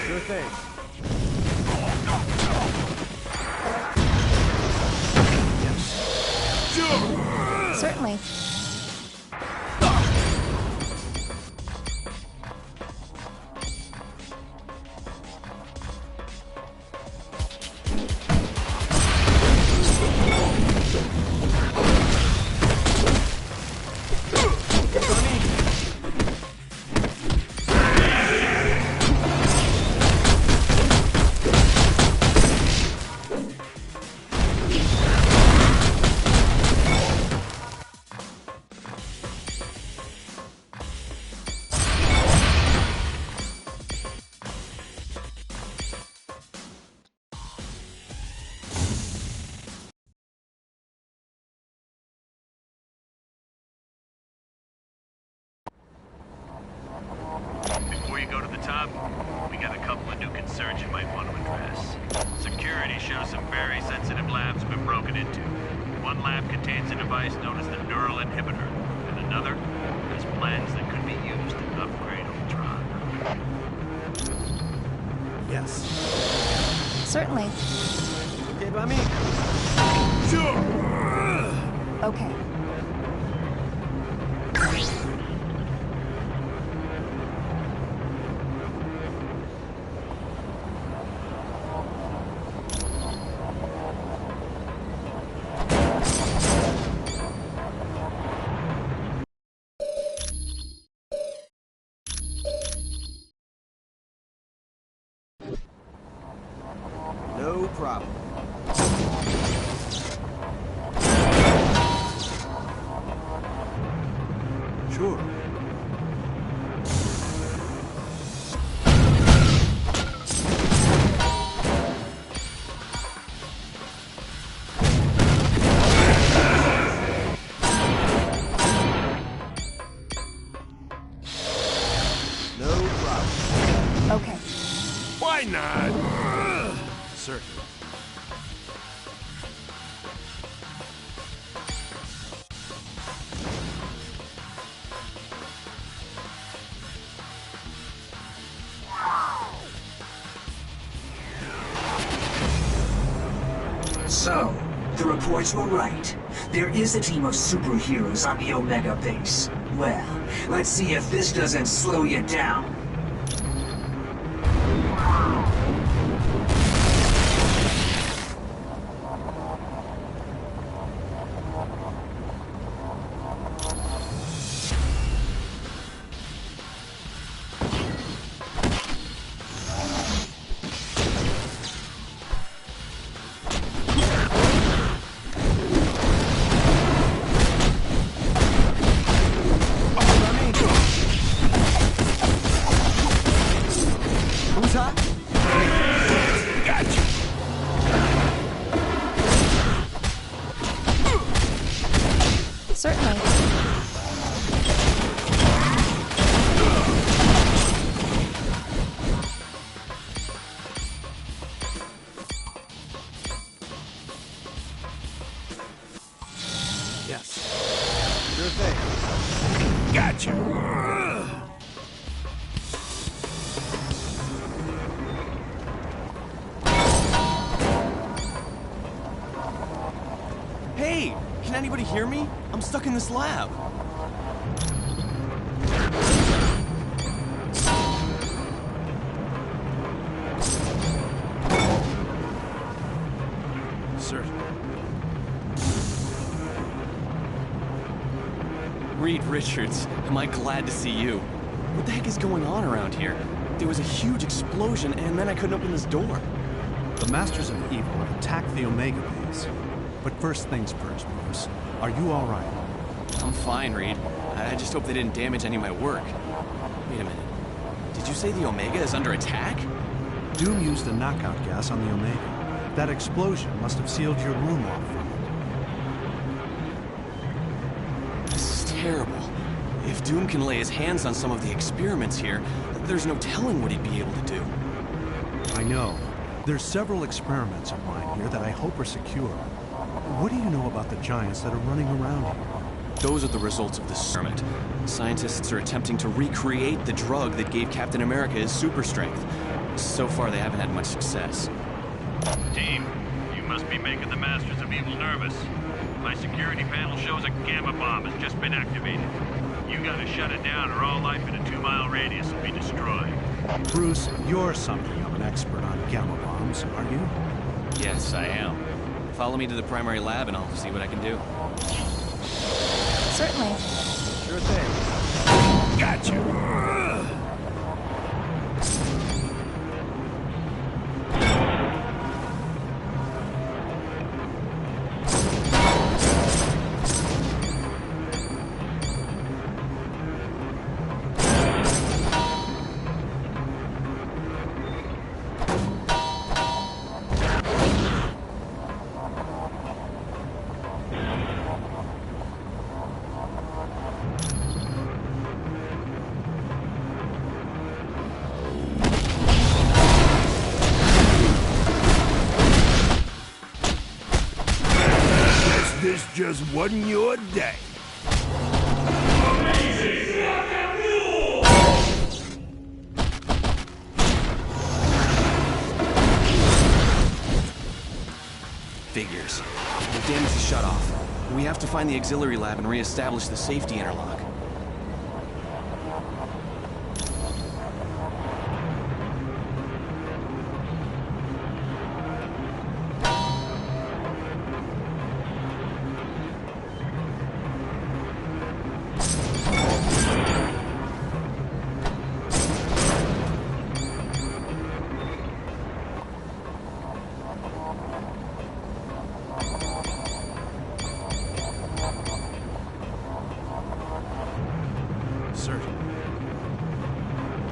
Sure thing. Certainly. Before you go to the top, we got a couple of new concerns you might want to address. Security shows some very sensitive labs have been broken into. One lab contains a device known as the neural inhibitor, and another has plans that could be used to upgrade Ultron. Yes. Certainly. Okay by me. Sure! Okay. No problem. Sure. No problem. Okay. Why not? Certainly. So, The reports were right. There is a team of superheroes on the Omega base. Well, let's see if this doesn't slow you down. Certainly. Yes. Sure thing. Gotcha! Hey! Can anybody hear me? I'm stuck in this lab. Certainly. Reed Richards, am I glad to see you. What the heck is going on around here? There was a huge explosion, and then I couldn't open this door. The Masters of Evil have attacked the Omega base. But first things first, Bruce. Are you all right? I'm fine, Reed. I just hope they didn't damage any of my work. Wait a minute. Did you say the Omega is under attack? Doom used a knockout gas on the Omega. That explosion must have sealed your room off from it. This is terrible. If Doom can lay his hands on some of the experiments here, there's no telling what he'd be able to do. I know. There's several experiments of mine here that I hope are secure. What do you know about the giants that are running around here? Those are the results of this experiment. Scientists are attempting to recreate the drug that gave Captain America his super strength. So far, they haven't had much success. Team, you must be making the Masters of Evil nervous. My security panel shows a gamma bomb has just been activated. You gotta shut it down or all life in a 2-mile radius will be destroyed. Bruce, you're something of an expert on gamma bombs, aren't you? Yes, I am. Follow me to the primary lab and I'll see what I can do. Certainly. Sure thing. Gotcha! This just wasn't your day. Figures. The damage is shut off. We have to find the auxiliary lab and re-establish the safety interlock.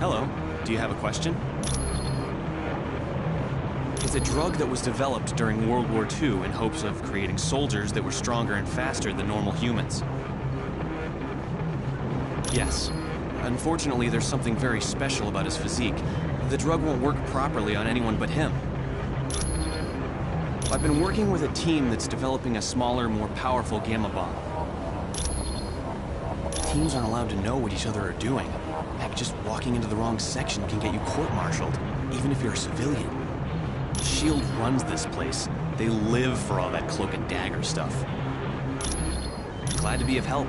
Hello. Do you have a question? It's a drug that was developed during World War II in hopes of creating soldiers that were stronger and faster than normal humans. Yes. Unfortunately, there's something very special about his physique. The drug won't work properly on anyone but him. I've been working with a team that's developing a smaller, more powerful gamma bomb. Teams aren't allowed to know what each other are doing. Heck, just walking into the wrong section can get you court-martialed, even if you're a civilian. S.H.I.E.L.D. runs this place. They live for all that cloak and dagger stuff. Glad to be of help.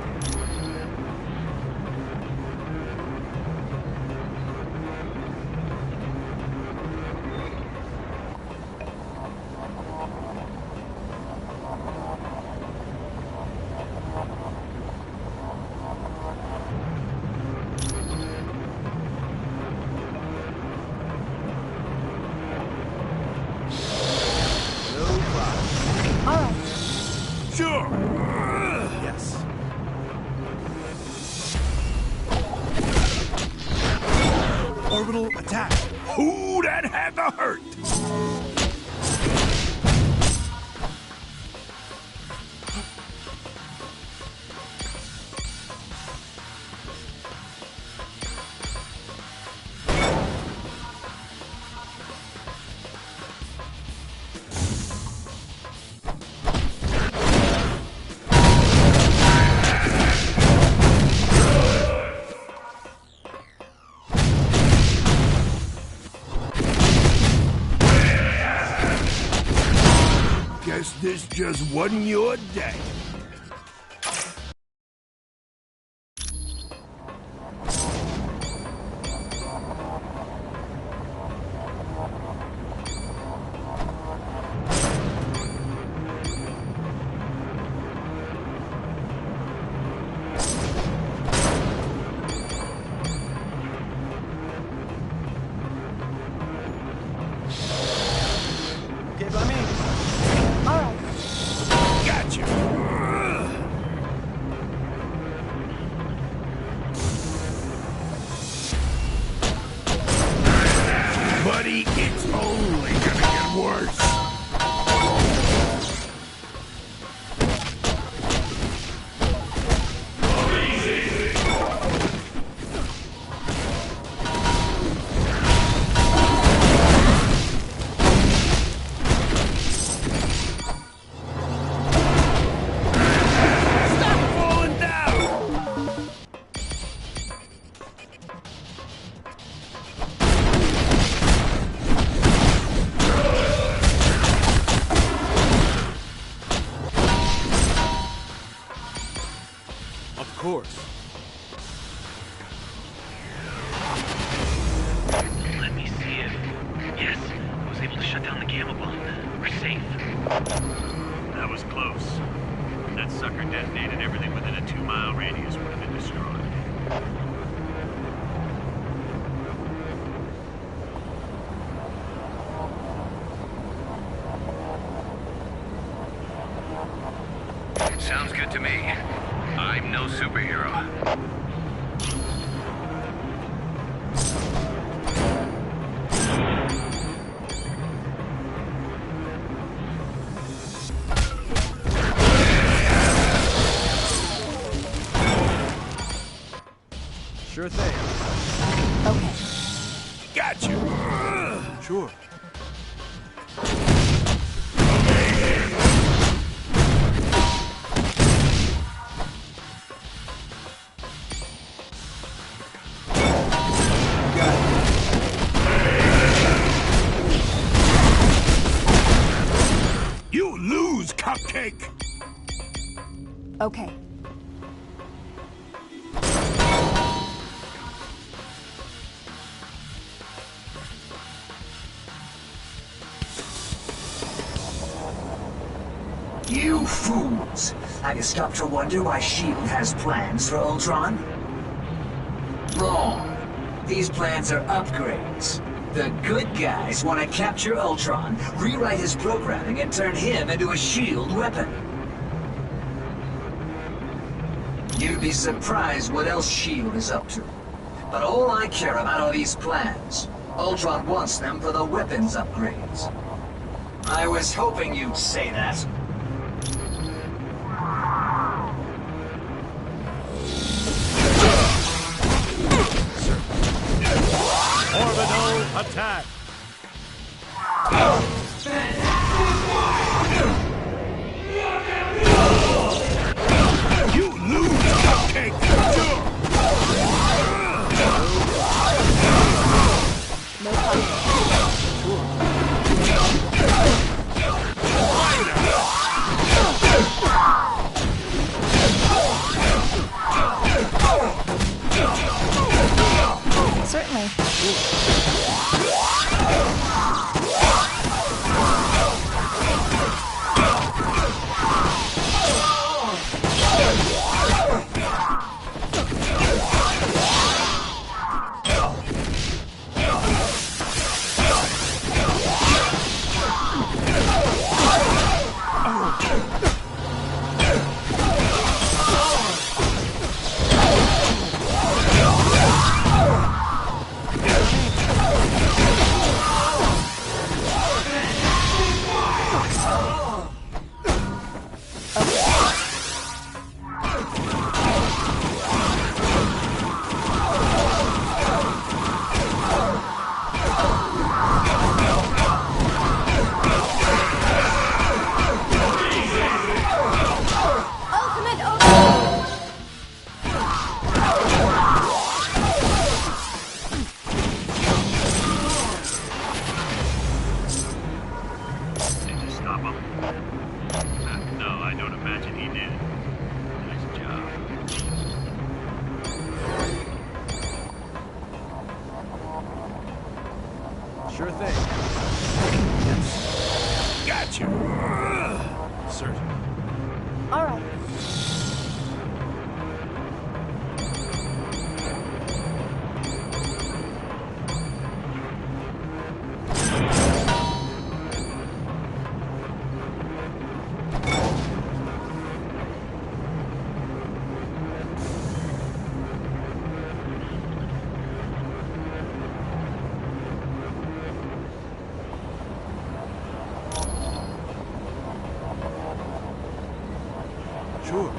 Orbital attack. Ooh, that had the hurt. Guess this just wasn't your day. Okay, by me. Gotcha. Buddy, it's only gonna get worse. Of course. Let me see it. Yes, I was able to shut down the gamma bomb. We're safe. That was close. If that sucker detonated, everything within a 2-mile radius would have been destroyed. Sounds good to me. I'm no superhero. Sure thing. Okay. Gotcha. Sure. You lose, Cupcake. Okay. You fools! Have you stopped to wonder why S.H.I.E.L.D. has plans for Ultron? Wrong. These plans are upgrades. The good guys want to capture Ultron, rewrite his programming, and turn him into a S.H.I.E.L.D. weapon. You'd be surprised what else S.H.I.E.L.D. is up to. But all I care about are these plans. Ultron wants them for the weapons upgrades. I was hoping you'd say that. Orbital attack. You lose, Cupcake. No problem. stop him? No, I don't imagine he did. Nice job. Sure thing. Yes. Gotcha. Certainly. All right. Sure.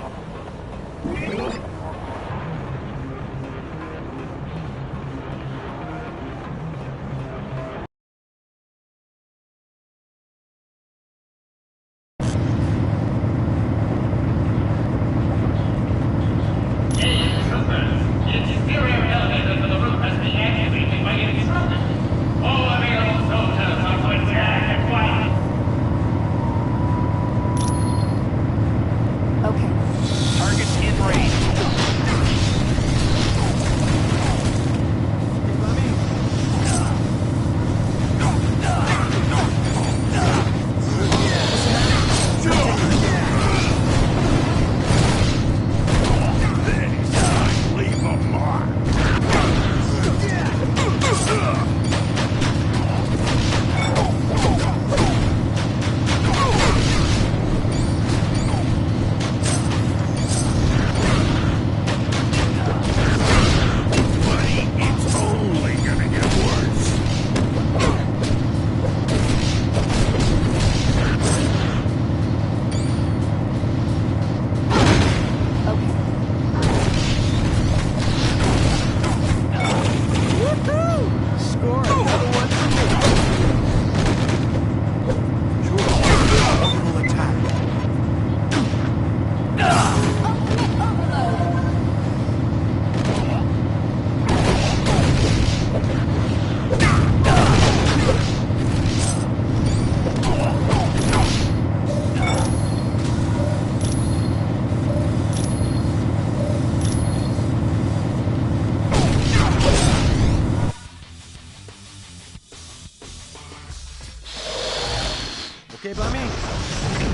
Okay by me?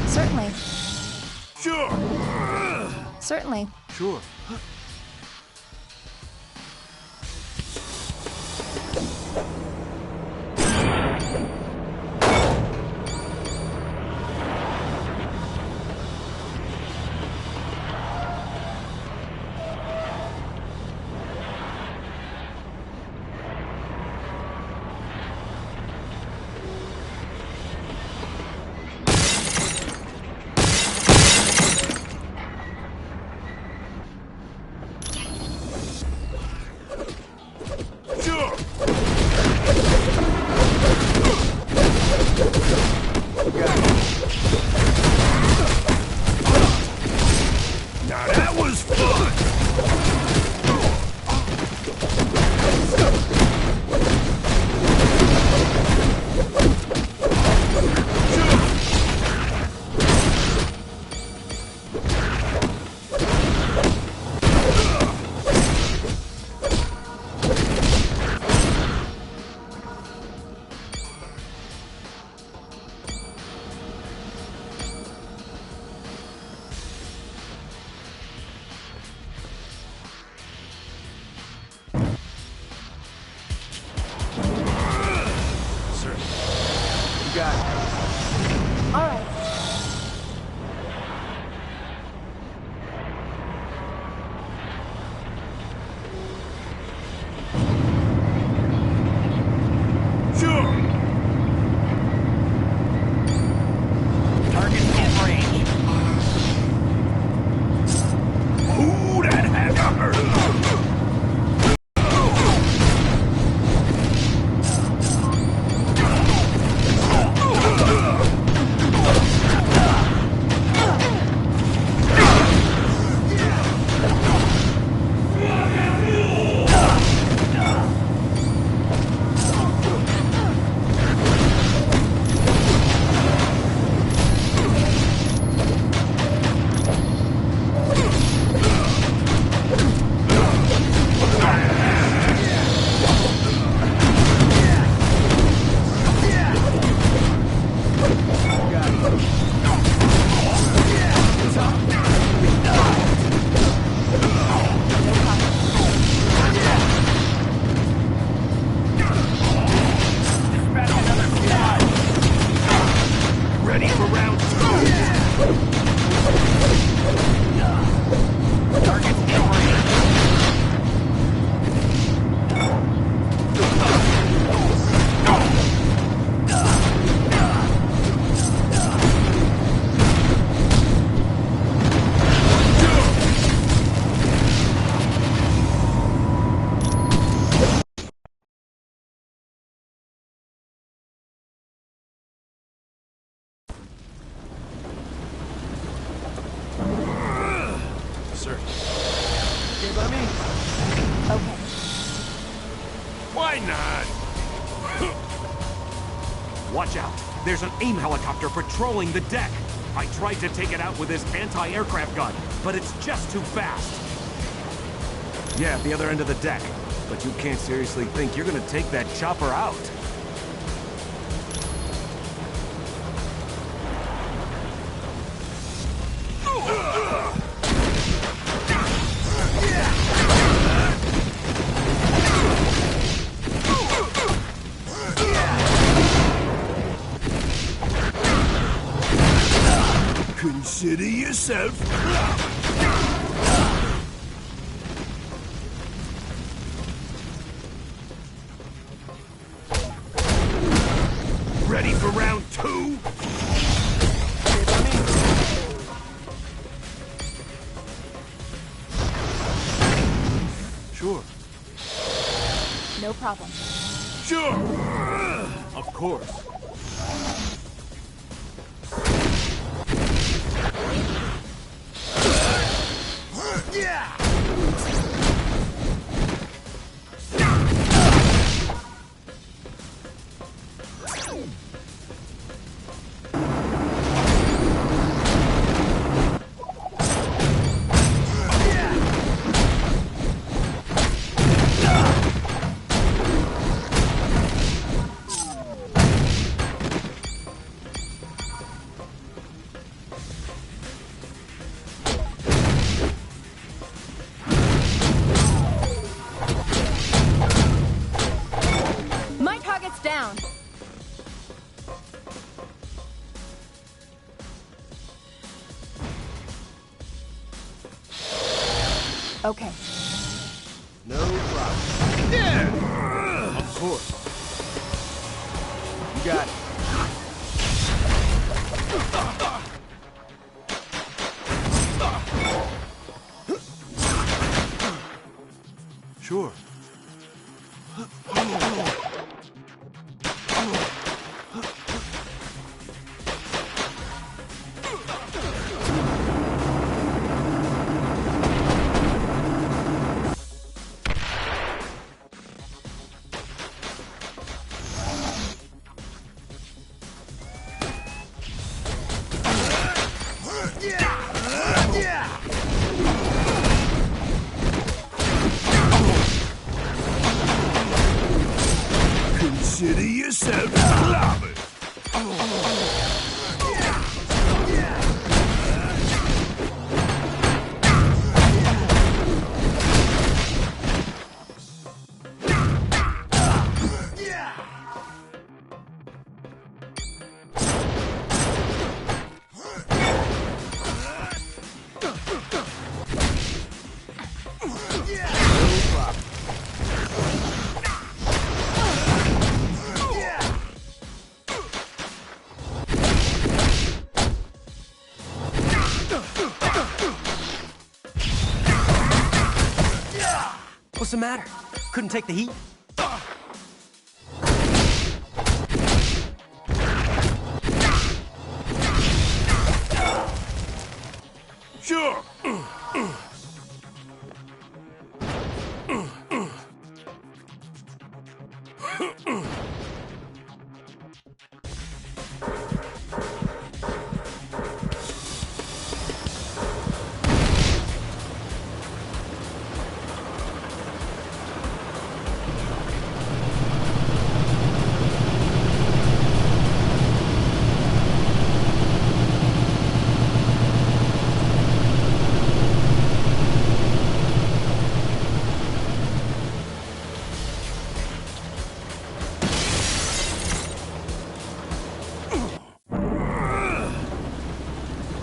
Certainly. Sure. Certainly. Sure. Now that was fun! Got it. All right. Sure! Target in range. Ooh, that had to hurt! Ready for round 2! Target target! Why not? Watch out! There's an AIM helicopter patrolling the deck! I tried to take it out with this anti-aircraft gun, but it's just too fast! Yeah, at the other end of the deck. But you can't seriously think you're gonna take that chopper out. Consider yourself... Ready for round 2? Sure. No problem. Sure! Of course. Yeah! Down. Okay. No problem. Yeah! Of course. You got it. Sure. Consider yourself clobbered. What's the matter? Couldn't take the heat? Sure.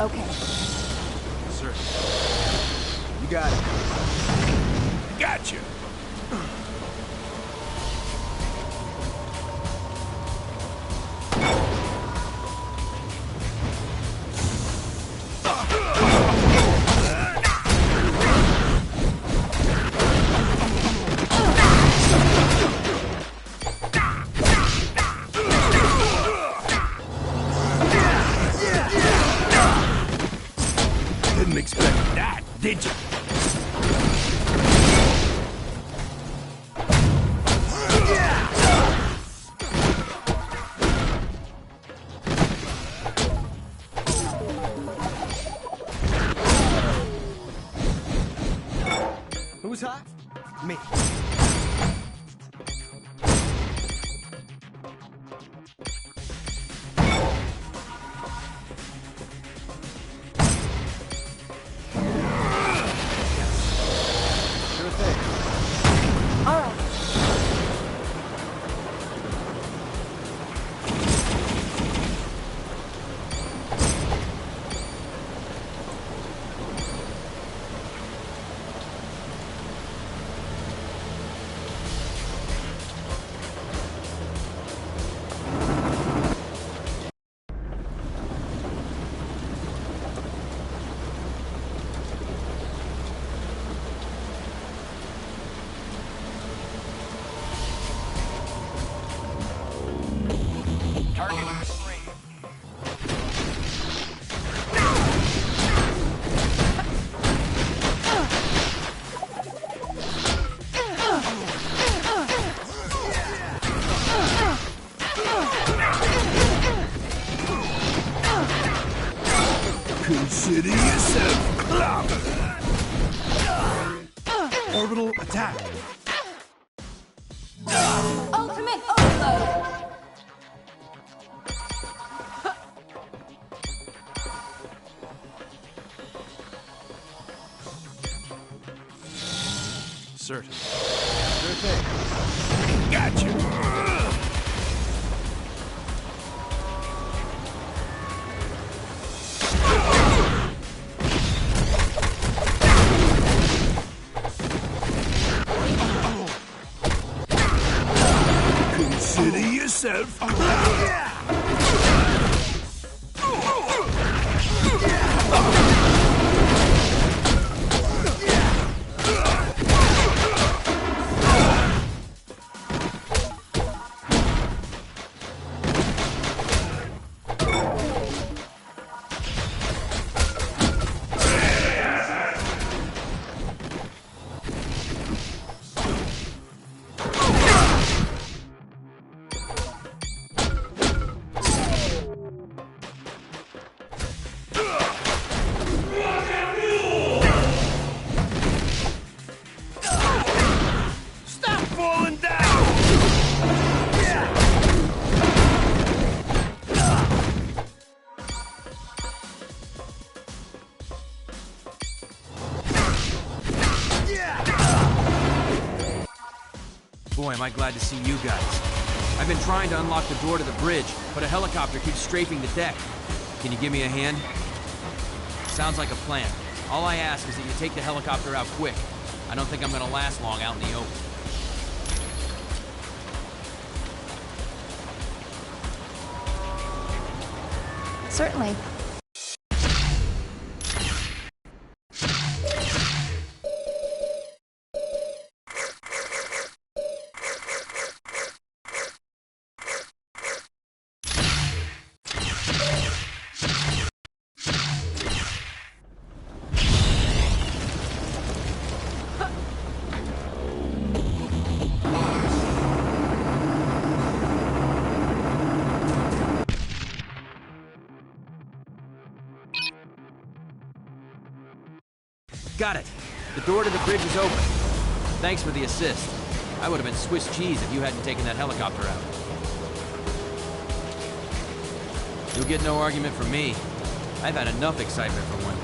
Okay. Sir. You got it. Gotcha. Didn't expect that, did you? Who's hot? Me. Sure thing. All right. Consider yourself clobbered. Orbital attack. Ultimate overload. Certain. Sure thing. Gotcha. Consider yourself clobbered. Stop falling down! Boy, am I glad to see you guys. I've been trying to unlock the door to the bridge, but a helicopter keeps strafing the deck. Can you give me a hand? Sounds like a plan. All I ask is that you take the helicopter out quick. I don't think I'm gonna last long out in the open. Certainly. Got it. The door to the bridge is open. Thanks for the assist. I would have been Swiss cheese if you hadn't taken that helicopter out. You'll get no argument from me. I've had enough excitement for one day.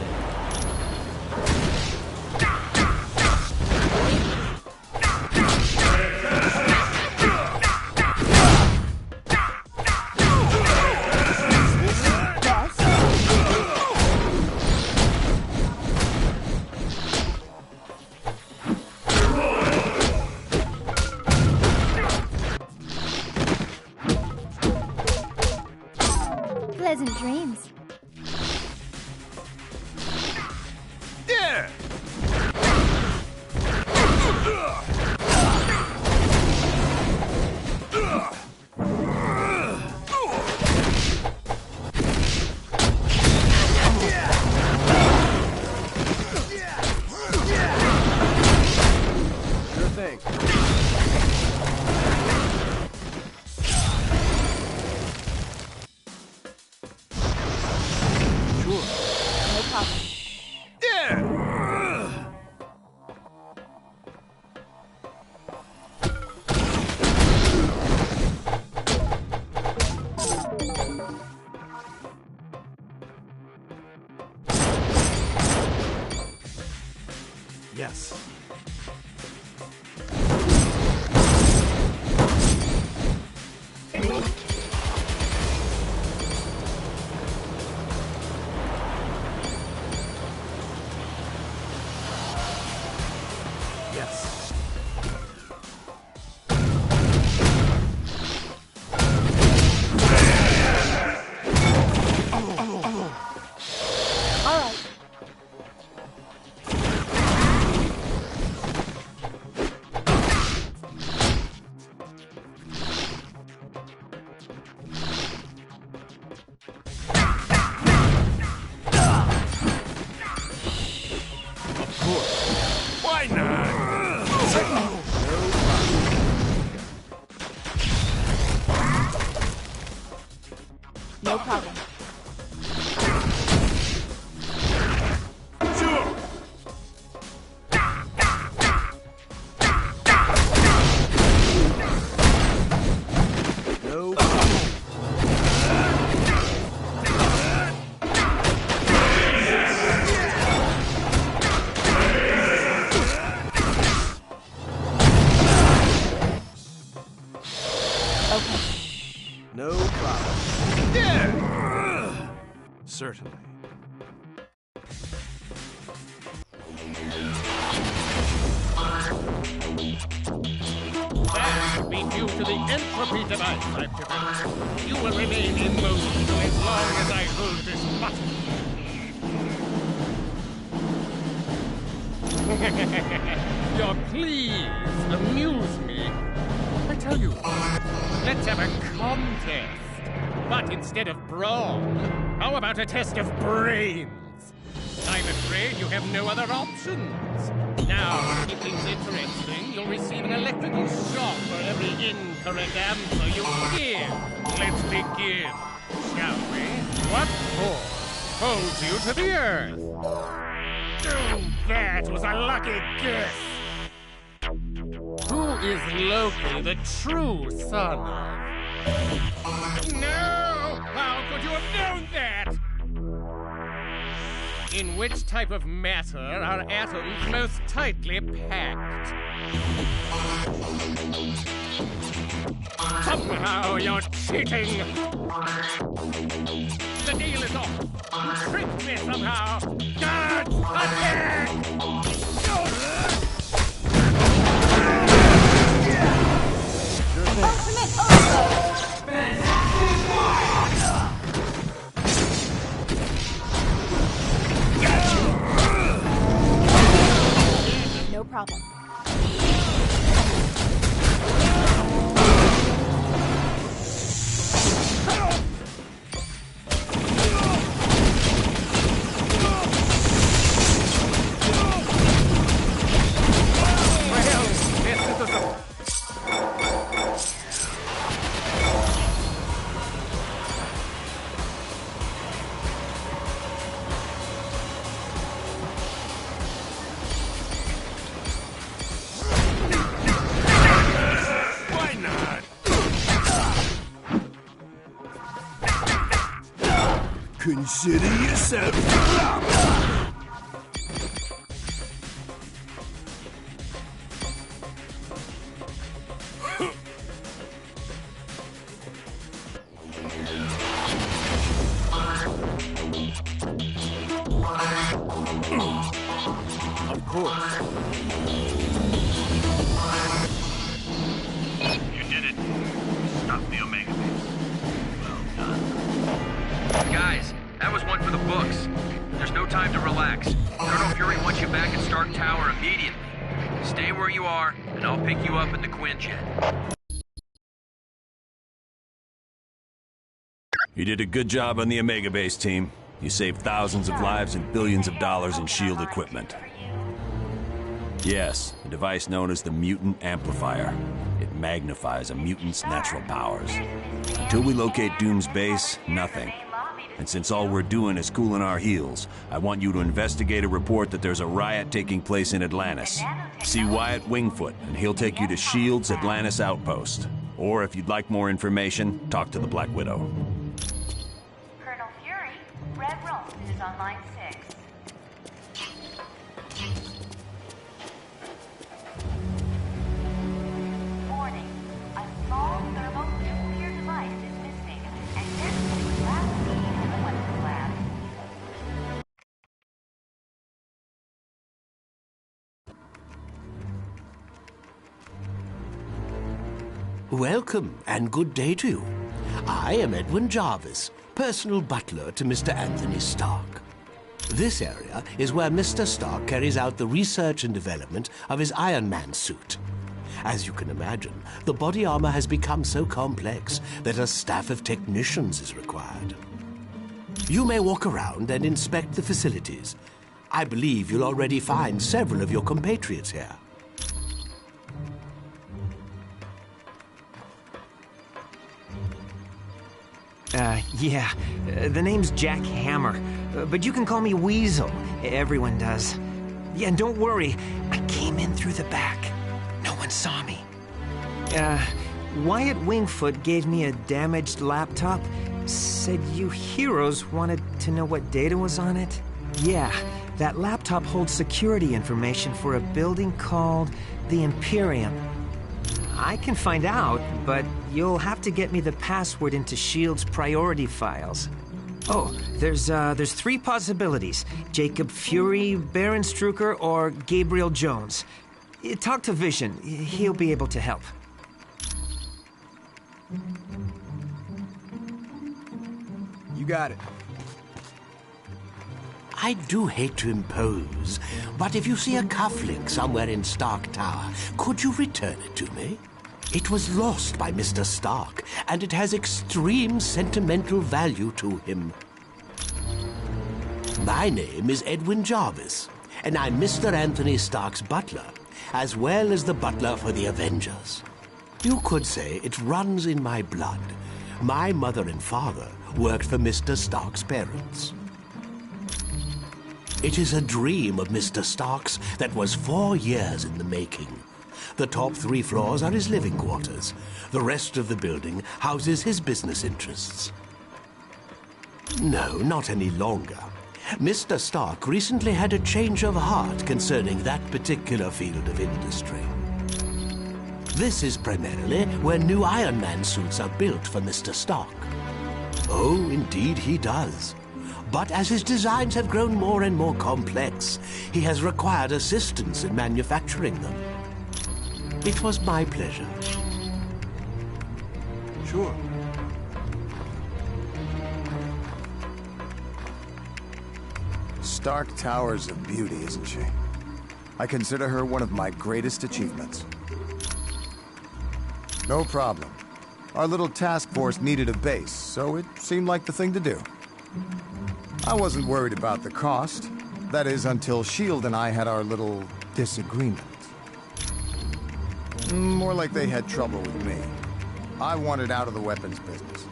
Yes. Yes. All right. Why not? No problem. Sure. No. Okay. No problem. Certainly. That will be due to the entropy device I've developed. You will remain immobile as long as I hold this button. Your pleas amuse me. I tell you, let's have a contest. But instead of brawn, how about a test of brains? I'm afraid you have no other options. Now, to keep things interesting, you'll receive an electrical shock for every incorrect answer you give. Let's begin, shall we? What force holds you to the earth? Oh, that was a lucky guess. Who is Loki, the true son of? No! How could you have known that? In which type of matter are atoms most tightly packed? Somehow you're cheating! The deal is off! You tricked me somehow! Guards, attack! Ultimate overload! No problem. Consider yourself. Of course. You did it. Stop the Omega base. Well done. Guys, that was one for the books. There's no time to relax. There are no Fury 1 you back at Stark Tower immediately. Stay where you are, and I'll pick you up in the Quinjet. You did a good job on the Omega Base, team. You saved thousands of lives and billions of dollars in SHIELD equipment. Yes, a device known as the Mutant Amplifier. It magnifies a mutant's natural powers. Until we locate Doom's base, nothing. And since all we're doing is cooling our heels, I want you to investigate a report that there's a riot taking place in Atlantis. See Wyatt Wingfoot, and he'll take you to SHIELD's Atlantis outpost. Or if you'd like more information, talk to the Black Widow. Colonel Fury, Red Roll is on line 6. Warning, a small thermal nuclear device is missing, and this is last seen in the weapons lab. Welcome, and good day to you. I am Edwin Jarvis, personal butler to Mr. Anthony Stark. This area is where Mr. Stark carries out the research and development of his Iron Man suit. As you can imagine, the body armor has become so complex that a staff of technicians is required. You may walk around and inspect the facilities. I believe you'll already find several of your compatriots here. Yeah. The name's Jack Hammer. But you can call me Weasel. Everyone does. Yeah, and don't worry. I came in through the back. No one saw me. Wyatt Wingfoot gave me a damaged laptop. Said you heroes wanted to know what data was on it? Yeah, that laptop holds security information for a building called the Imperium. I can find out, but you'll have to get me the password into SHIELD's priority files. Oh, there's 3 possibilities. Jacob Fury, Baron Strucker, or Gabriel Jones. Talk to Vision. He'll be able to help. You got it. I do hate to impose, but if you see a cufflink somewhere in Stark Tower, could you return it to me? It was lost by Mr. Stark, and it has extreme sentimental value to him. My name is Edwin Jarvis, and I'm Mr. Anthony Stark's butler, as well as the butler for the Avengers. You could say it runs in my blood. My mother and father worked for Mr. Stark's parents. It is a dream of Mr. Stark's that was 4 years in the making. The top 3 floors are his living quarters. The rest of the building houses his business interests. No, not any longer. Mr. Stark recently had a change of heart concerning that particular field of industry. This is primarily where new Iron Man suits are built for Mr. Stark. Oh, indeed he does. But as his designs have grown more and more complex, he has required assistance in manufacturing them. It was my pleasure. Sure. Stark Tower's a beauty, isn't she? I consider her one of my greatest achievements. No problem. Our little task force needed a base, so it seemed like the thing to do. I wasn't worried about the cost. That is, until SHIELD and I had our little disagreement. More like they had trouble with me. I wanted out of the weapons business.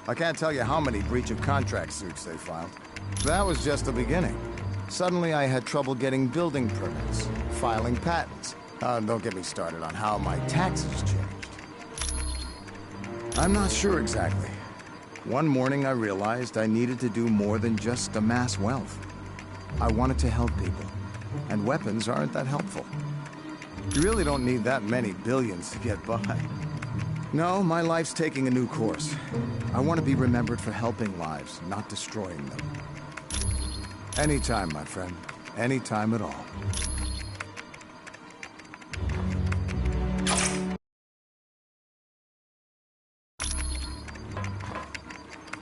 I can't tell you how many breach of contract suits they filed. That was just the beginning. Suddenly I had trouble getting building permits, filing patents. Don't get me started on how my taxes changed. I'm not sure exactly. One morning I realized I needed to do more than just amass wealth. I wanted to help people, and weapons aren't that helpful. You really don't need that many billions to get by. No, my life's taking a new course. I want to be remembered for helping lives, not destroying them. Anytime, my friend. Anytime at all.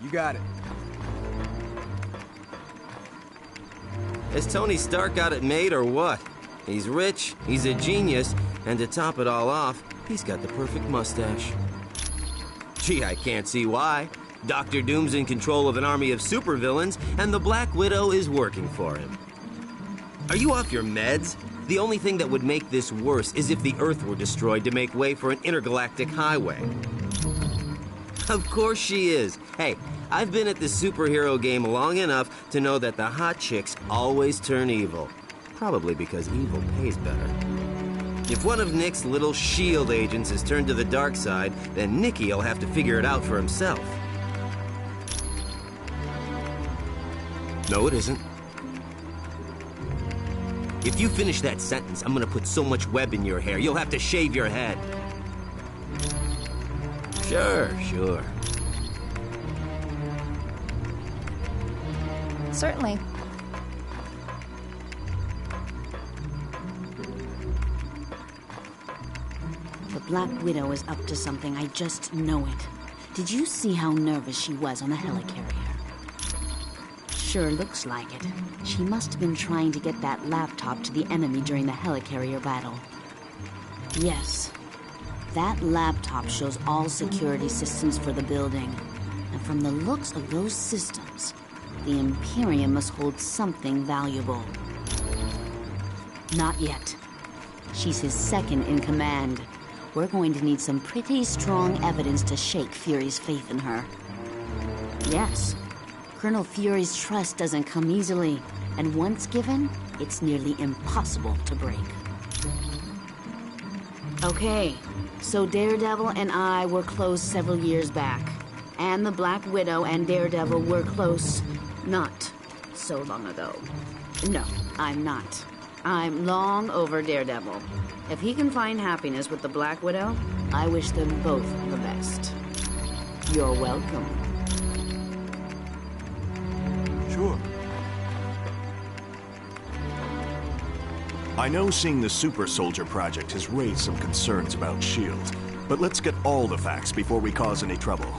You got it. Has Tony Stark got it made or what? He's rich, he's a genius, and to top it all off, he's got the perfect mustache. Gee, I can't see why. Dr. Doom's in control of an army of supervillains, and the Black Widow is working for him. Are you off your meds? The only thing that would make this worse is if the Earth were destroyed to make way for an intergalactic highway. Of course she is. Hey, I've been at the superhero game long enough to know that the hot chicks always turn evil. Probably because evil pays better. If one of Nick's little S.H.I.E.L.D. agents has turned to the dark side, then Nicky'll have to figure it out for himself. No, it isn't. If you finish that sentence, I'm gonna put so much web in your hair, you'll have to shave your head. Sure. Certainly. The Black Widow is up to something, I just know it. Did you see how nervous she was on the helicarrier? Sure looks like it. She must have been trying to get that laptop to the enemy during the helicarrier battle. Yes. That laptop shows all security systems for the building. And from the looks of those systems, the Imperium must hold something valuable. Not yet. She's his second in command. We're going to need some pretty strong evidence to shake Fury's faith in her. Yes. Colonel Fury's trust doesn't come easily, and once given, it's nearly impossible to break. Okay, so Daredevil and I were close several years back, and the Black Widow and Daredevil were close not so long ago. No, I'm not. I'm long over Daredevil. If he can find happiness with the Black Widow, I wish them both the best. You're welcome. Sure. I know seeing the Super Soldier project has raised some concerns about S.H.I.E.L.D., but let's get all the facts before we cause any trouble.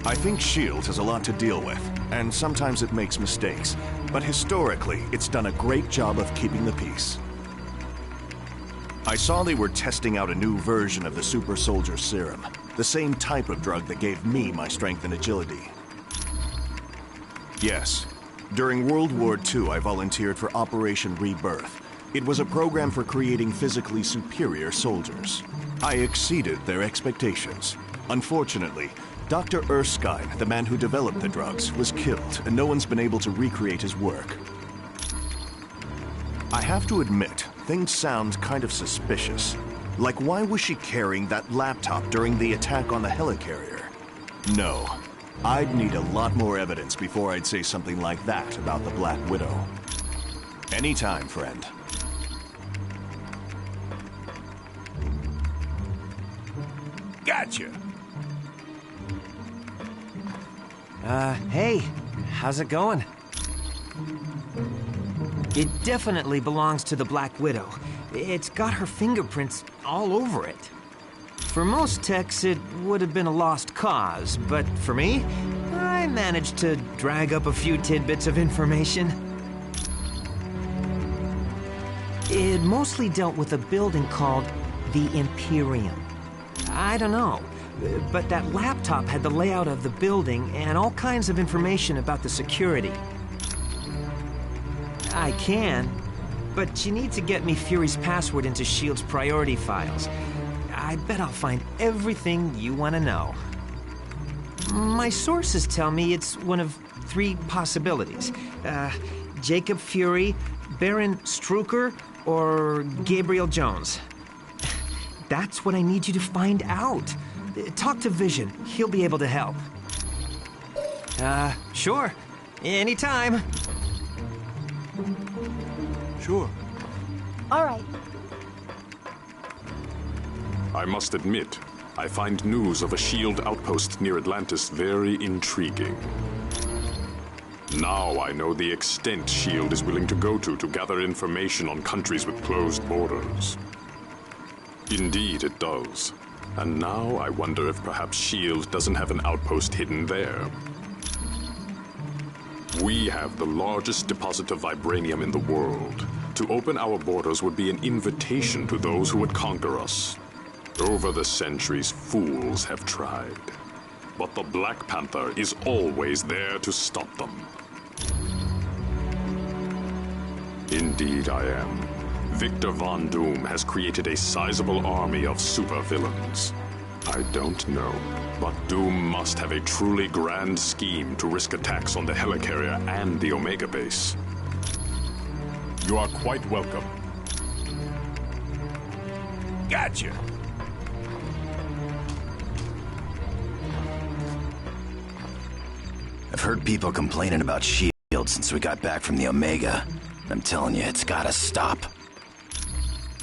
I think S.H.I.E.L.D. has a lot to deal with, and sometimes it makes mistakes, but historically, it's done a great job of keeping the peace. I saw they were testing out a new version of the Super Soldier Serum, the same type of drug that gave me my strength and agility. Yes. During World War II, I volunteered for Operation Rebirth. It was a program for creating physically superior soldiers. I exceeded their expectations. Unfortunately, Dr. Erskine, the man who developed the drugs, was killed, and no one's been able to recreate his work. I have to admit, things sound kind of suspicious. Like, why was she carrying that laptop during the attack on the helicarrier? No. I'd need a lot more evidence before I'd say something like that about the Black Widow. Anytime, friend. Gotcha! Hey, how's it going? It definitely belongs to the Black Widow. It's got her fingerprints all over it. For most techs, it would have been a lost cause, but for me, I managed to drag up a few tidbits of information. It mostly dealt with a building called the Imperium. I don't know, but that laptop had the layout of the building and all kinds of information about the security. I can, but you need to get me Fury's password into S.H.I.E.L.D.'s priority files. I bet I'll find everything you want to know. My sources tell me it's one of three possibilities. Jacob Fury, Baron Strucker, or Gabriel Jones. That's what I need you to find out. Talk to Vision. He'll be able to help. Sure. Anytime. Sure. All right. I must admit, I find news of a S.H.I.E.L.D. outpost near Atlantis very intriguing. Now I know the extent S.H.I.E.L.D. is willing to go to gather information on countries with closed borders. Indeed, it does. And now I wonder if perhaps S.H.I.E.L.D. doesn't have an outpost hidden there. We have the largest deposit of vibranium in the world. To open our borders would be an invitation to those who would conquer us. Over the centuries, fools have tried. But the Black Panther is always there to stop them. Indeed I am. Victor Von Doom has created a sizable army of supervillains. I don't know, but Doom must have a truly grand scheme to risk attacks on the helicarrier and the Omega base. You are quite welcome. Gotcha. I've heard people complaining about S.H.I.E.L.D. since we got back from the Omega. I'm telling you, it's gotta stop.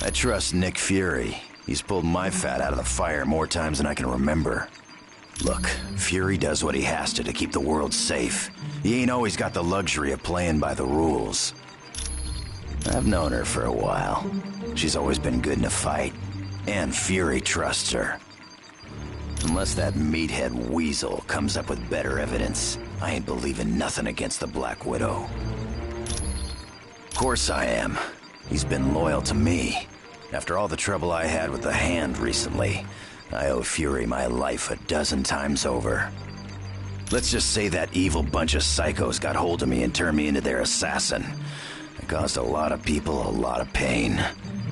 I trust Nick Fury. He's pulled my fat out of the fire more times than I can remember. Look, Fury does what he has to keep the world safe. He ain't always got the luxury of playing by the rules. I've known her for a while. She's always been good in a fight. And Fury trusts her. Unless that meathead weasel comes up with better evidence, I ain't believing nothing against the Black Widow. Of course I am. He's been loyal to me. After all the trouble I had with the Hand recently, I owe Fury my life 12 times over. Let's just say that evil bunch of psychos got hold of me and turned me into their assassin. I caused a lot of people a lot of pain.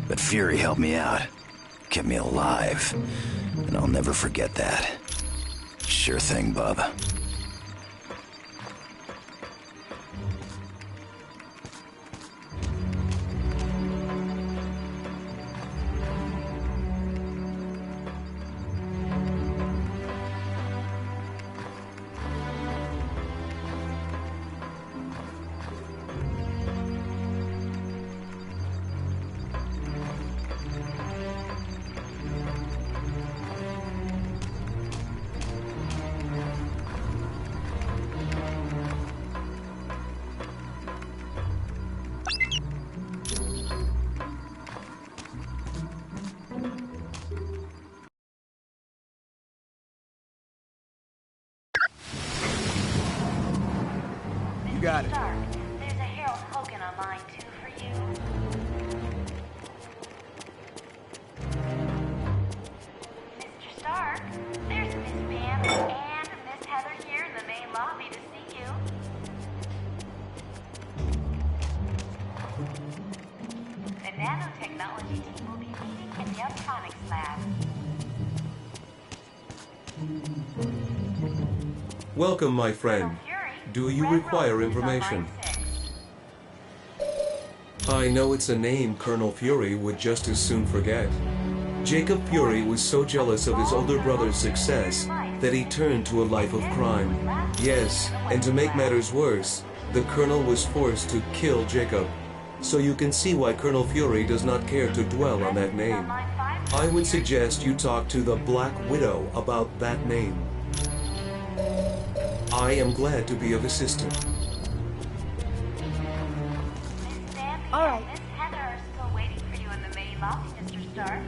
But Fury helped me out, kept me alive. And I'll never forget that. Sure thing, bub. You got it. There's a Harold Hogan on line 2 for you. Mr. Stark, there's Miss Pam and Miss Heather here in the main lobby to see you. The nanotechnology team will be meeting in the electronics lab. Welcome, my friend. Do you require information? I know it's a name Colonel Fury would just as soon forget. Jacob Fury was so jealous of his older brother's success that he turned to a life of crime. Yes, and to make matters worse, the Colonel was forced to kill Jacob. So you can see why Colonel Fury does not care to dwell on that name. I would suggest you talk to the Black Widow about that name. I am glad to be of assistance. All right. Miss Heather is still waiting for you in the main lobby, Mr. Stark.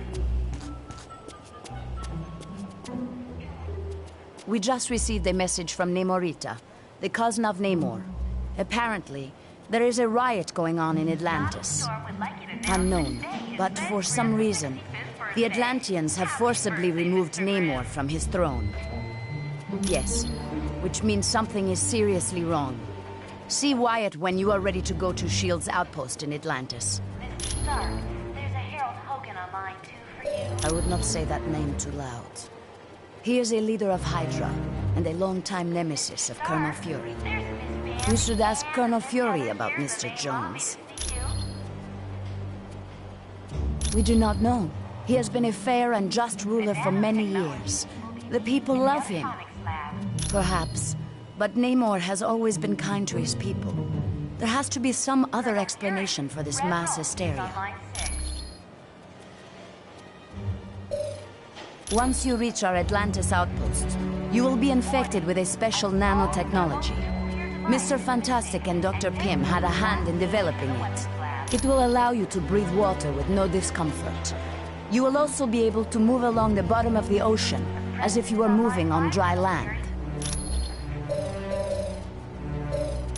We just received a message from Namorita, the cousin of Namor. Apparently, there is a riot going on in Atlantis. Unknown, but for some reason, the Atlanteans have forcibly removed Namor from his throne. Yes, which means something is seriously wrong. See Wyatt when you are ready to go to S.H.I.E.L.D.'s outpost in Atlantis. Mr. Stark, there's a Harold Hogan on line 2 for you. I would not say that name too loud. He is a leader of Hydra and a longtime nemesis of Colonel Fury. You should ask Colonel Fury about Mr. Jones. We do not know. He has been a fair and just ruler for many years. The people love him. Perhaps, but Namor has always been kind to his people. There has to be some other explanation for this mass hysteria. Once you reach our Atlantis outpost, you will be infected with a special nanotechnology. Mr. Fantastic and Dr. Pym had a hand in developing it. It will allow you to breathe water with no discomfort. You will also be able to move along the bottom of the ocean, as if you were moving on dry land.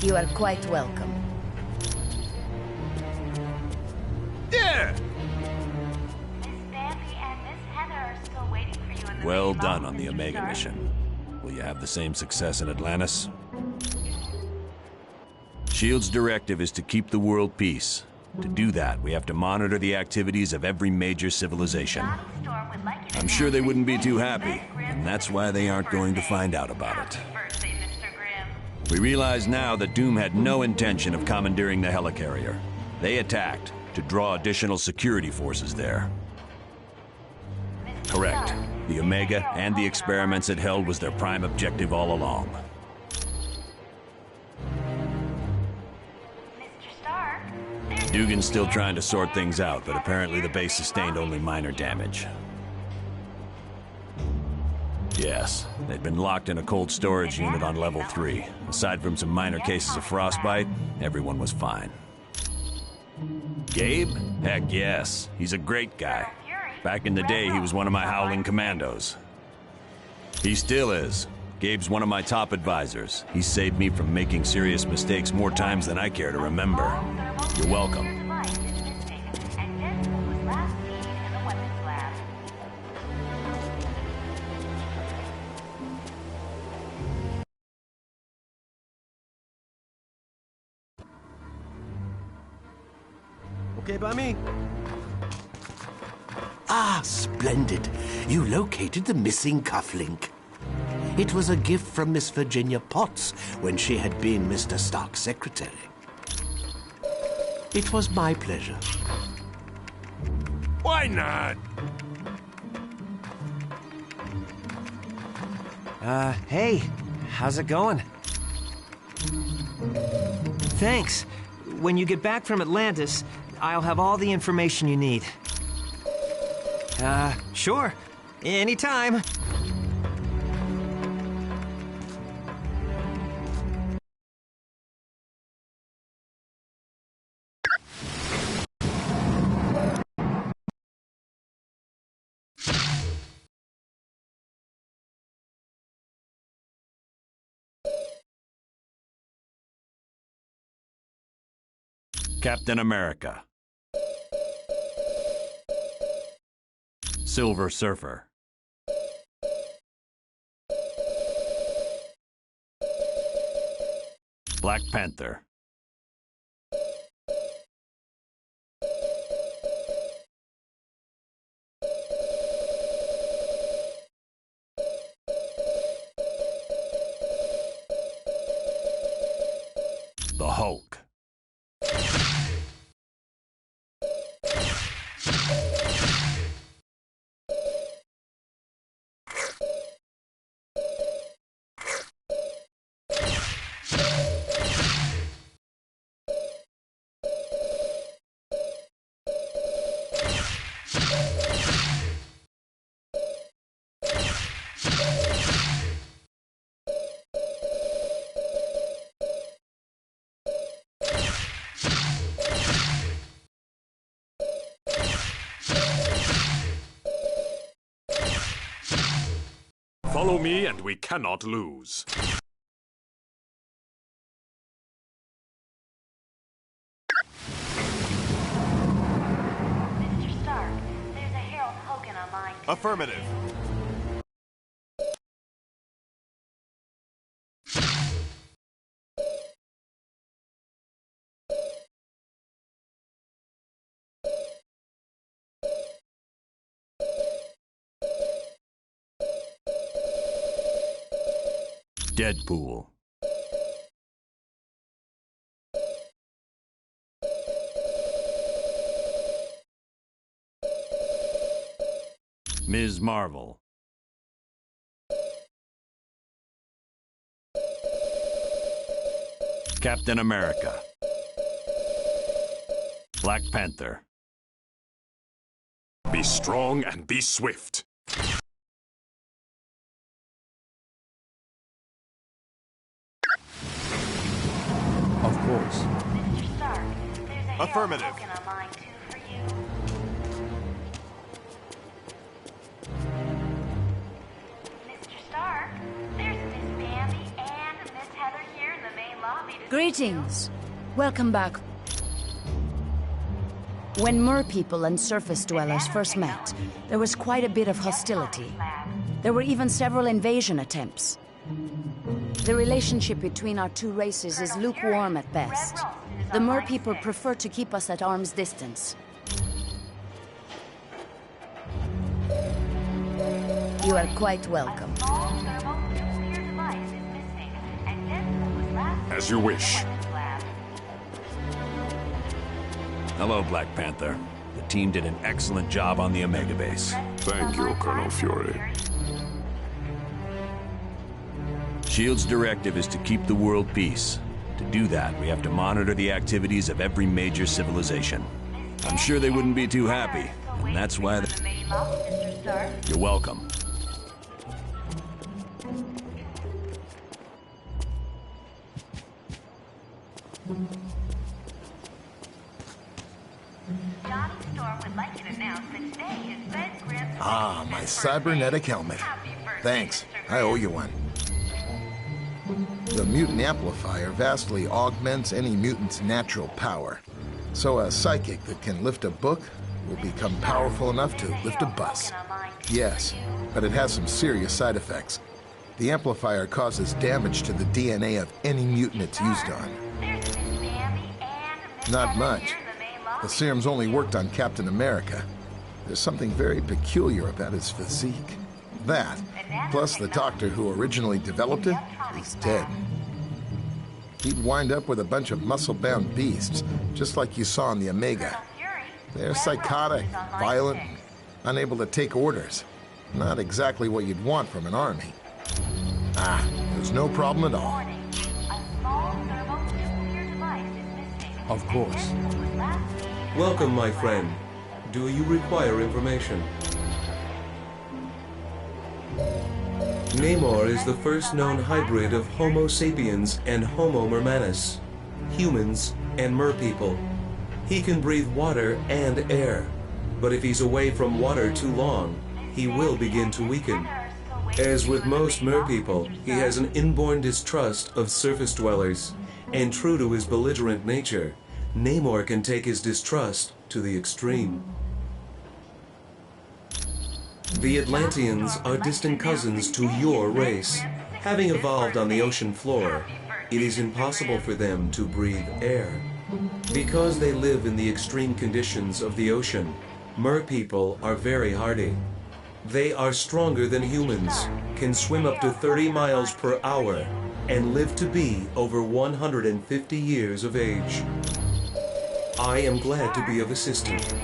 You are quite welcome. There! Miss Bambi and Miss Heather are still waiting for you in the Well main done lobby, on the Mr. Omega Stark. mission. Will you have the same success in Atlantis? SHIELD's directive is to keep the world peace. To do that, we have to monitor the activities of every major civilization. I'm sure they wouldn't be too happy, and that's why they aren't going to find out about it. We realize now that Doom had no intention of commandeering the helicarrier. They attacked to draw additional security forces there. Correct. The Omega and the experiments it held was their prime objective all along. Dugan's still trying to sort things out, but apparently the base sustained only minor damage. Yes, they'd been locked in a cold storage unit on level 3. Aside from some minor cases of frostbite, everyone was fine. Gabe? Heck yes. He's a great guy. Back in the day, he was one of my Howling Commandos. He still is. Gabe's one of my top advisors. He saved me from making serious mistakes more times than I care to remember. You're welcome. Okay by me. Ah, splendid. You located the missing cufflink. It was a gift from Miss Virginia Potts when she had been Mr. Stark's secretary. It was my pleasure. Why not? Hey, how's it going? Thanks. When you get back from Atlantis, I'll have all the information you need. Sure. Anytime. Captain America. Silver Surfer. Black Panther. The Hulk. Follow me and we cannot lose. Mr. Stark, there's a Harold Hogan online. Affirmative. Deadpool. Ms. Marvel. Captain America. Black Panther. Be strong and be swift. Of course. Mr. Stark, there's a Affirmative. Harold Hogan online too for you. Mr. Stark, there's Miss Bambi and Miss Heather here in the main lobby to Greetings. Welcome back. When Mer people and surface dwellers first met, there was quite a bit of hostility. There were even several invasion attempts. The relationship between our two races is lukewarm at best. The Mer people prefer to keep us at arm's distance. You are quite welcome. As you wish. Hello, Black Panther. The team did an excellent job on the Omega base. Thank you, Colonel Fury. SHIELD's directive is to keep the world peace. To do that, we have to monitor the activities of every major civilization. I'm sure they wouldn't be too happy, and that's why You're welcome. Ah, my cybernetic helmet. Thanks. I owe you one. The mutant amplifier vastly augments any mutant's natural power. So a psychic that can lift a book will become powerful enough to lift a bus. Yes, but it has some serious side effects. The amplifier causes damage to the DNA of any mutant it's used on. Not much. The serum's only worked on Captain America. There's something very peculiar about his physique. That, plus the doctor who originally developed it, is dead. He'd wind up with a bunch of muscle-bound beasts, just like you saw in the Omega. They're psychotic, violent, unable to take orders. Not exactly what you'd want from an army. Ah, there's no problem at all. Of course. Welcome, my friend. Do you require information? Namor is the first known hybrid of Homo sapiens and Homo mermanus, humans and mer people. He can breathe water and air, but if he's away from water too long, he will begin to weaken. As with most mer people, he has an inborn distrust of surface dwellers, and true to his belligerent nature, Namor can take his distrust to the extreme. The Atlanteans are distant cousins to your race. Having evolved on the ocean floor, it is impossible for them to breathe air. Because they live in the extreme conditions of the ocean, mer people are very hardy. They are stronger than humans, can swim up to 30 miles per hour, and live to be over 150 years of age. I am glad to be of assistance.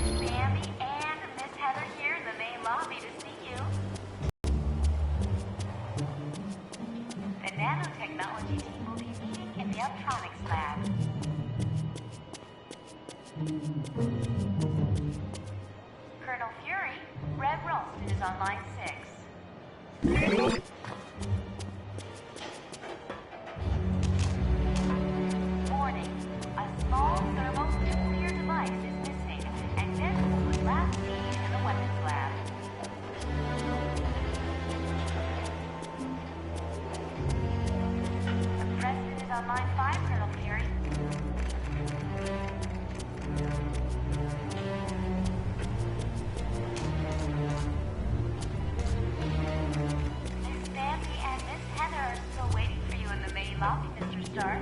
Colonel Fury, Red Ralston is on line 6. Warning, a small thermonuclear device is missing, and this was last seen in the weapons lab. The President is on line 5, Colonel Fury. Miss Bambi and Miss Heather are still waiting for you in the main lobby, Mr. Stark.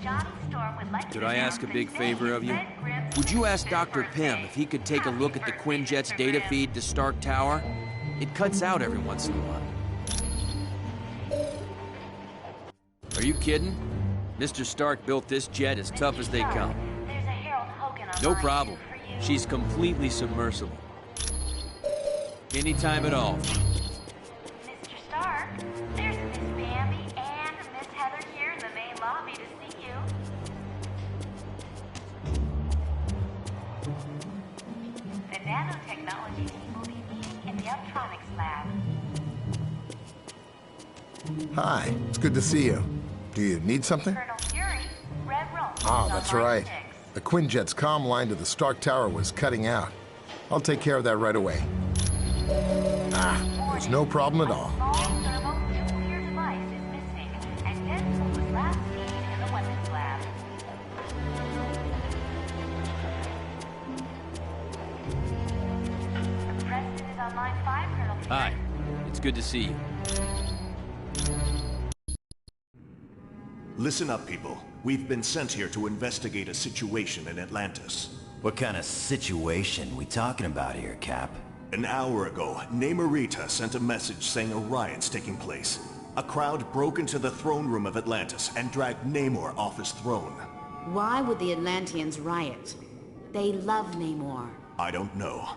Johnny Storm would like Could I ask a big favor of you? Would you ask Dr. Pym if he could take a look at the Quinjet's data feed to Stark Tower? It cuts out every once in a while. Are you kidding? Mr. Stark built this jet as tough as they come. No problem. She's completely submersible. Anytime at all. Mr. Stark, there's Miss Bambi and Miss Heather here in the main lobby to see you. The nanotechnology team will be meeting in the Uptronics lab. Hi, it's good to see you. Do you need something? Colonel Fury, Red Ralston Ah, is on that's line right. 6. The Quinjet's comm line to the Stark Tower was cutting out. I'll take care of that right away. There's no problem at all. Hi. It's good to see you. Listen up, people. We've been sent here to investigate a situation in Atlantis. What kind of situation we talking about here, Cap? An hour ago, Namorita sent a message saying a riot's taking place. A crowd broke into the throne room of Atlantis and dragged Namor off his throne. Why would the Atlanteans riot? They love Namor. I don't know.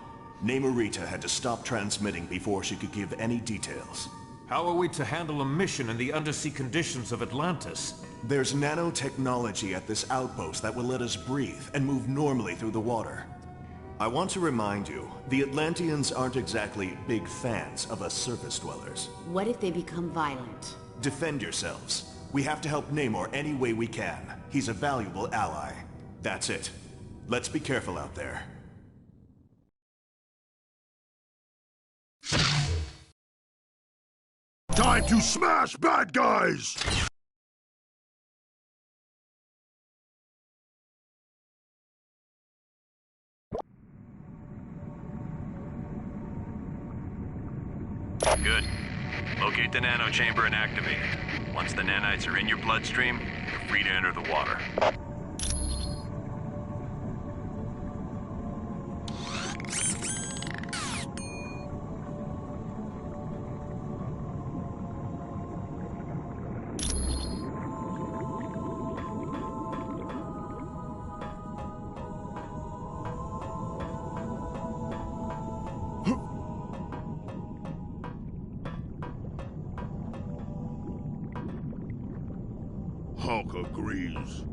Namorita had to stop transmitting before she could give any details. How are we to handle a mission in the undersea conditions of Atlantis? There's nanotechnology at this outpost that will let us breathe and move normally through the water. I want to remind you, the Atlanteans aren't exactly big fans of us surface dwellers. What if they become violent? Defend yourselves. We have to help Namor any way we can. He's a valuable ally. That's it. Let's be careful out there. Time to smash bad guys! Good. Locate the nano chamber and activate it. Once the nanites are in your bloodstream, you're free to enter the water. Hulk agrees.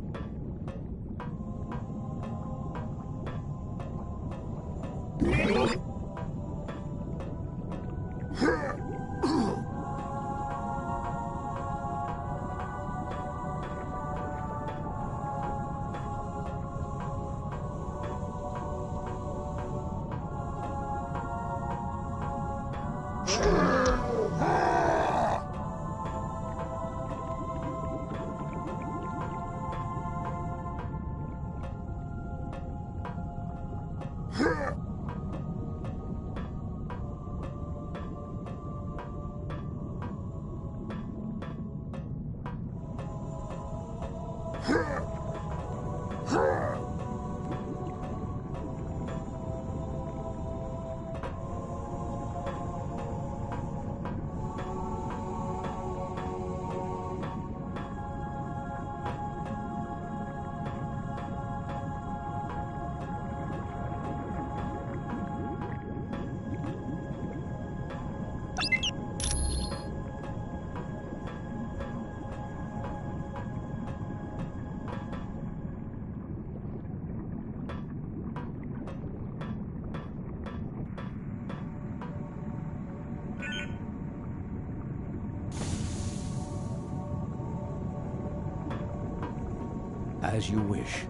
As you wish.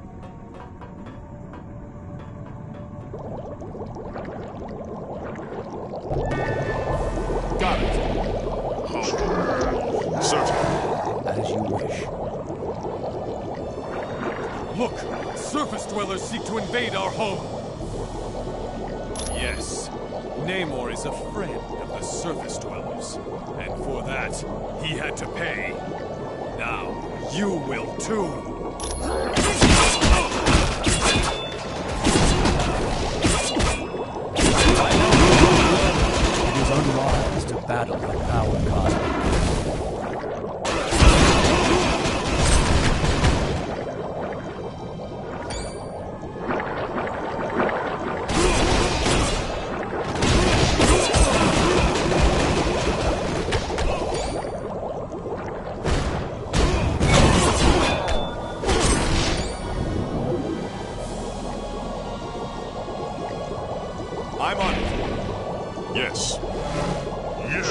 Got it. Certainly. As you wish. Look! Surface dwellers seek to invade our home! Yes, Namor is a friend of the surface dwellers. And for that, he had to pay. Now, you will too! It is unwise to battle the power cosmic. I'm on it. Yes. Yes.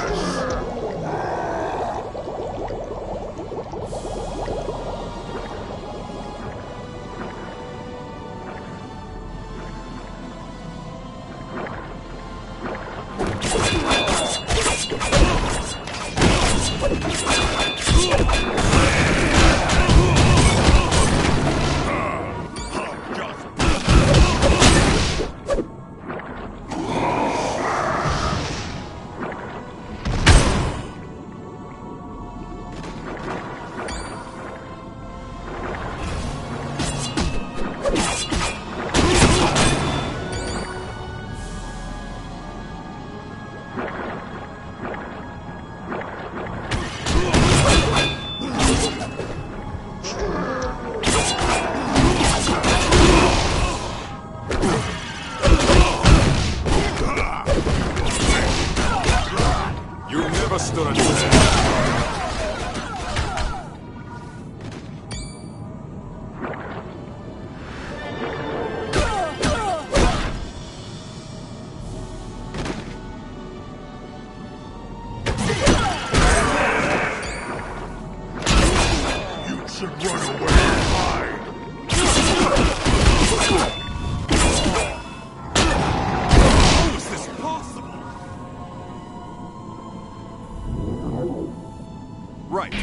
Right.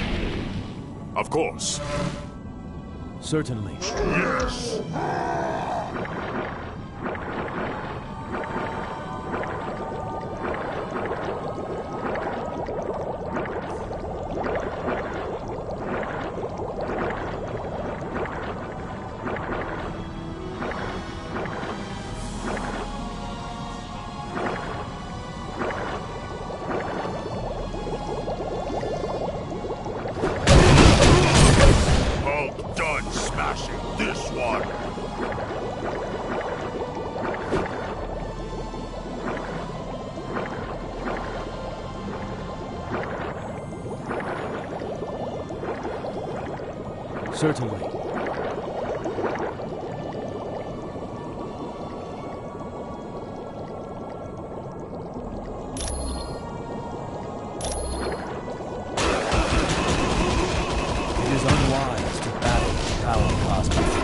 Of course. Certainly. Yes. Certainly. It is unwise to battle with power cosmos.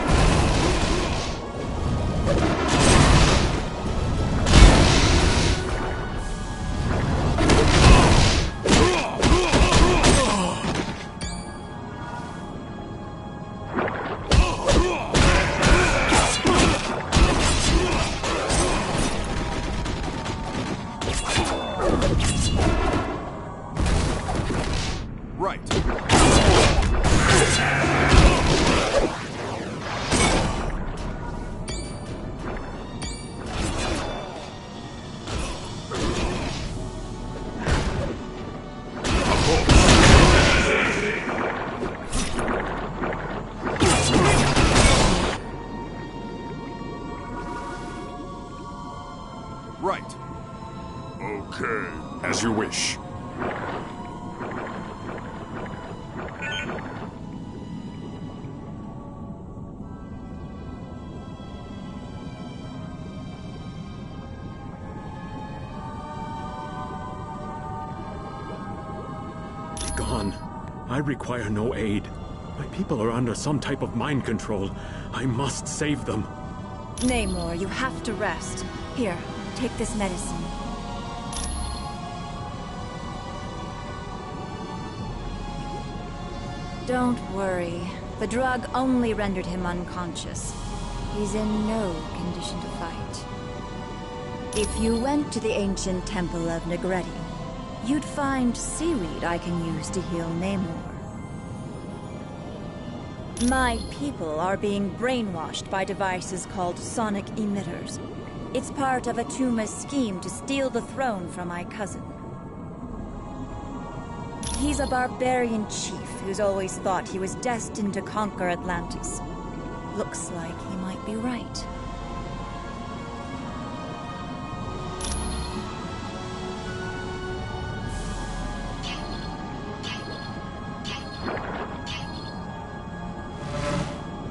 Right. Okay. As you wish. Gone. I require no aid. My people are under some type of mind control. I must save them. Namor, you have to rest. Here, take this medicine. Don't worry. The drug only rendered him unconscious. He's in no condition to fight. If you went to the ancient temple of Negretti, you'd find seaweed I can use to heal Namor. My people are being brainwashed by devices called sonic emitters. It's part of Atuma's scheme to steal the throne from my cousin. He's a barbarian chief who's always thought he was destined to conquer Atlantis. Looks like he might be right.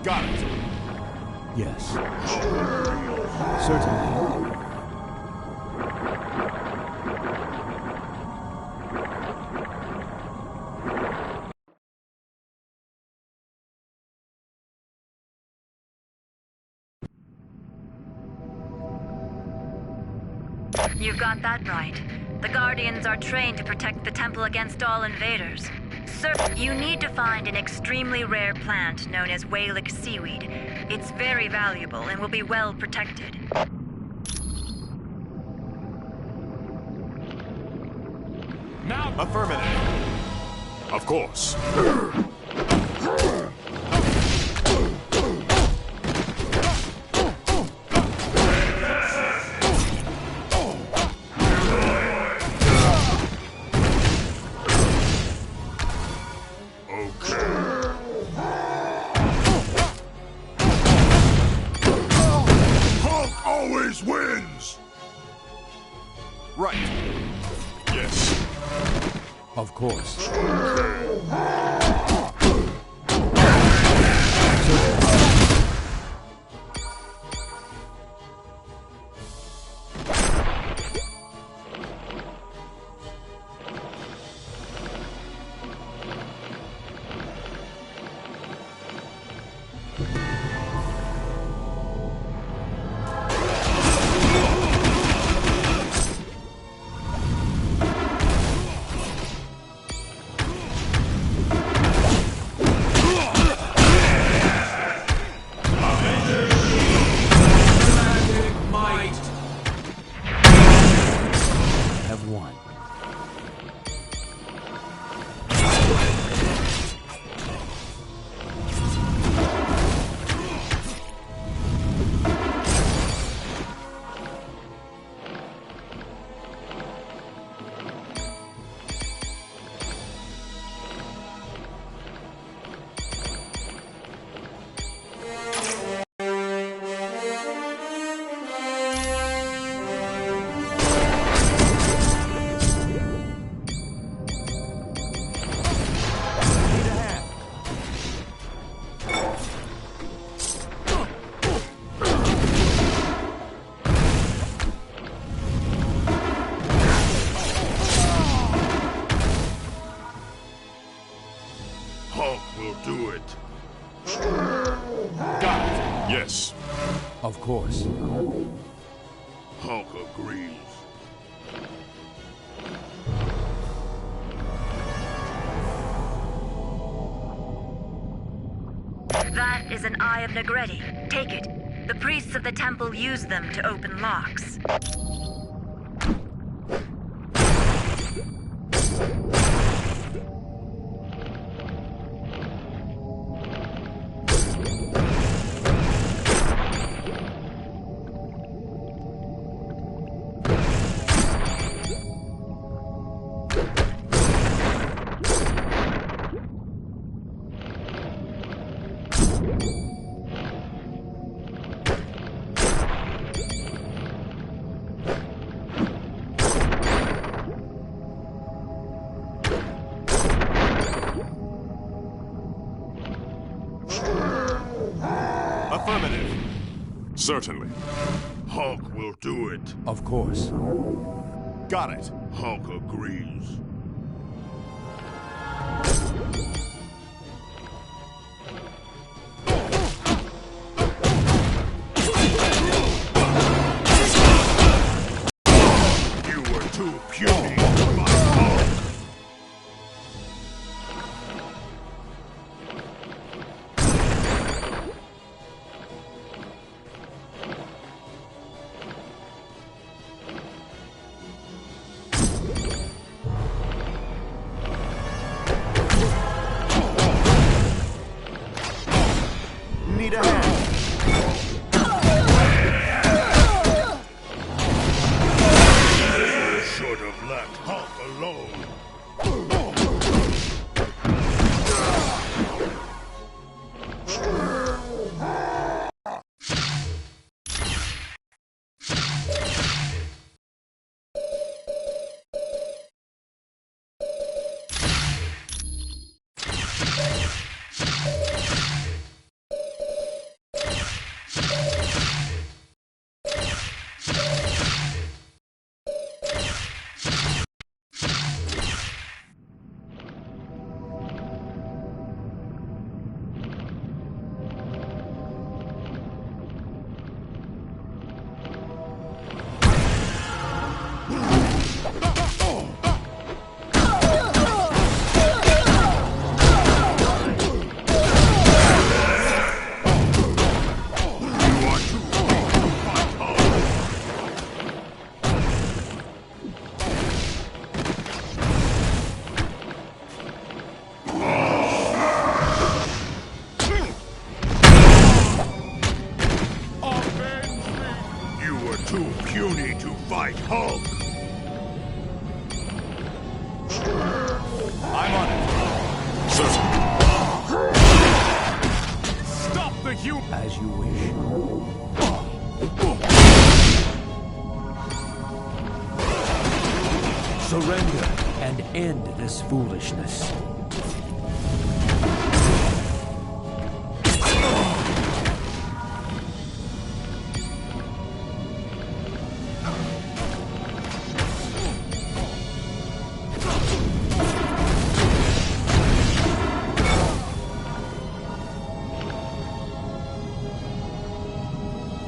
Got it. Yes. Certainly. You've got that right. The Guardians are trained to protect the temple against all invaders. Sir, you need to find an extremely rare plant known as Whalic seaweed. It's very valuable and will be well protected. Now! Affirmative. Of course. Hulk always wins! Right. Yes. Of course. Hulk will do it. Got it. Yes. Of course. Hulk agrees. That is an Eye of Negretti. Take it. The priests of the temple use them to open locks. Affirmative. Certainly. Hulk will do it. Of course. Got it. Hulk agrees. You were too puny for my Hulk. Need a hand. Should have left puny to fight Hulk. I'm on it. Certainly. Stop the human. As you wish. Surrender and end this foolishness.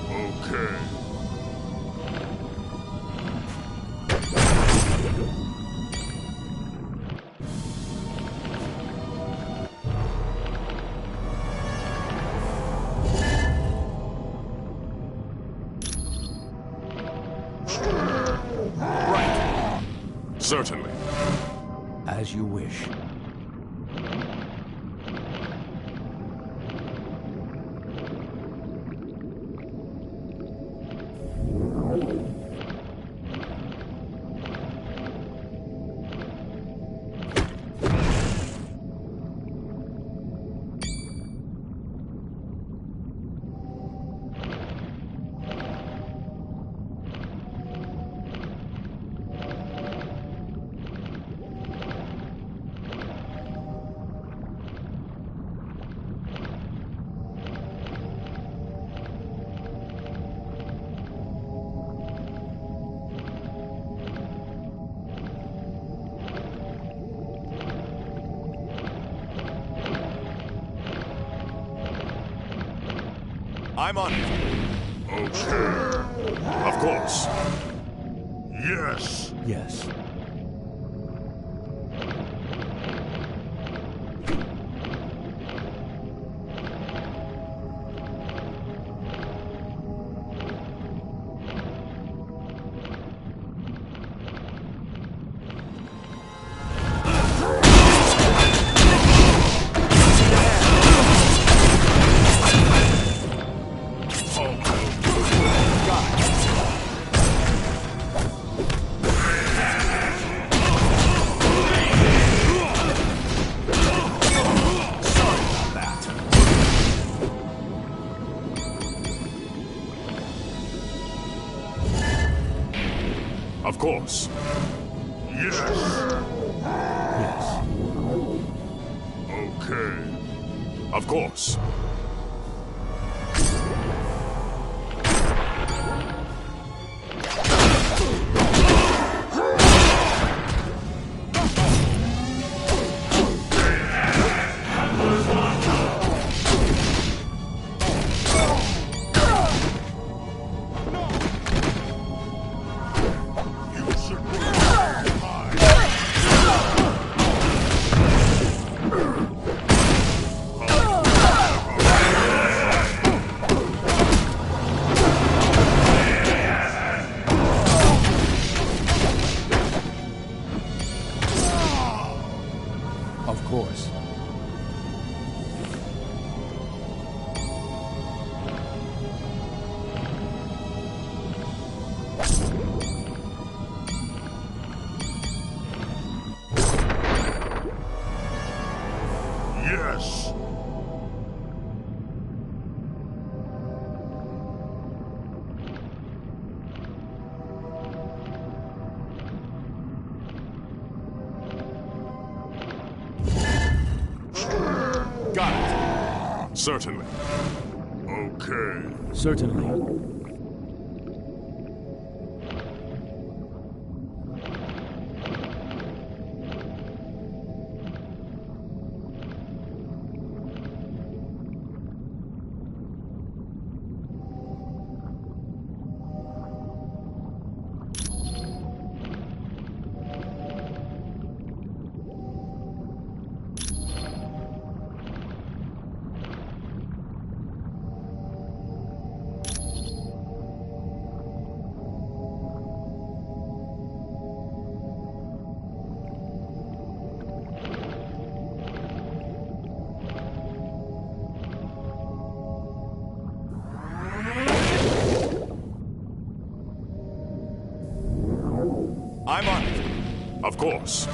Okay. Certainly. As you wish. I'm on it. Okay. Of course. Yes. Yes. Of course. Yes. Yes. Okay. Of course. Of course. Yes. Got it. Certainly. Okay. Certainly. I'm on it. Of course.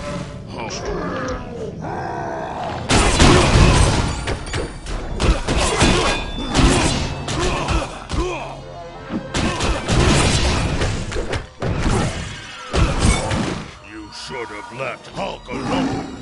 You should have left Hulk alone.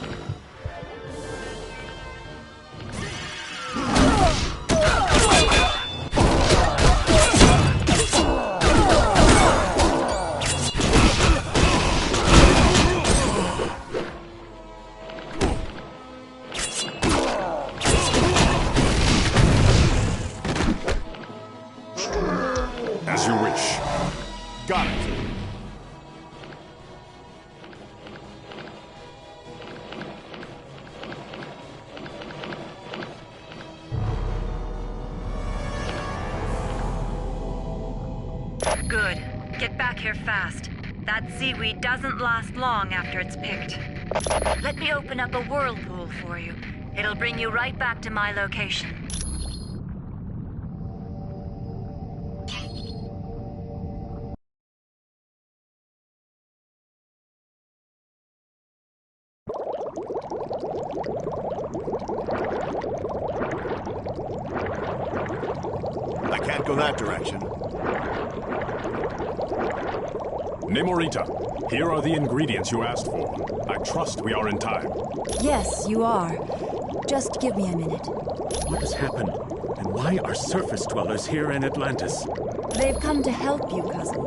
As you wish. Got it. Good. Get back here fast. That seaweed doesn't last long after it's picked. Let me open up a whirlpool for you. It'll bring you right back to my location. I can't go that direction. Nemorita, here are the ingredients you asked for. I trust we are in time. Yes, you are. Just give me a minute. What has happened? And why are surface dwellers here in Atlantis? They've come to help you, cousin.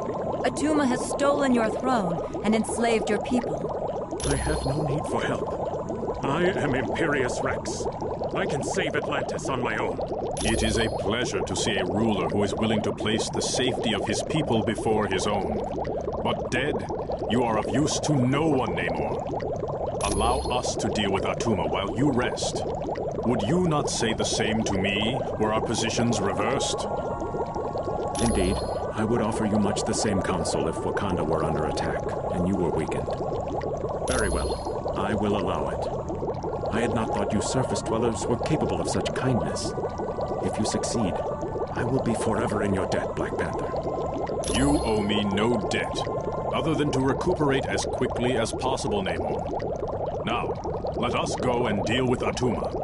Atuma has stolen your throne and enslaved your people. I have no need for help. I am Imperious Rex. I can save Atlantis on my own. It is a pleasure to see a ruler who is willing to place the safety of his people before his own. But dead, you are of use to no one, Namor. Allow us to deal with Atuma while you rest. Would you not say the same to me, were our positions reversed? Indeed, I would offer you much the same counsel if Wakanda were under attack, and you were weakened. Very well, I will allow it. I had not thought you surface dwellers were capable of such kindness. If you succeed, I will be forever in your debt, Black Panther. You owe me no debt, other than to recuperate as quickly as possible, Namor. Now, let us go and deal with Atuma.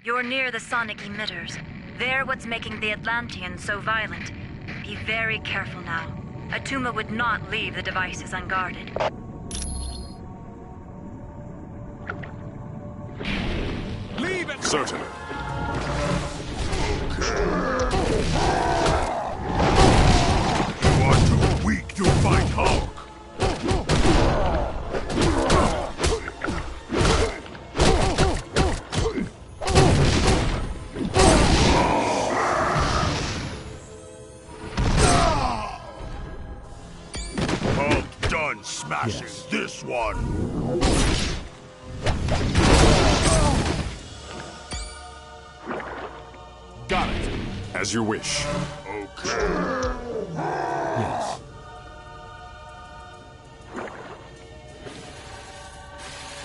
You're near the sonic emitters. They're what's making the Atlanteans so violent. Be very careful now. Atuma would not leave the devices unguarded. Leave it! Certainly. You are too weak to fight Hulk. Smashes this one. Got it. As you wish. Okay. Yes.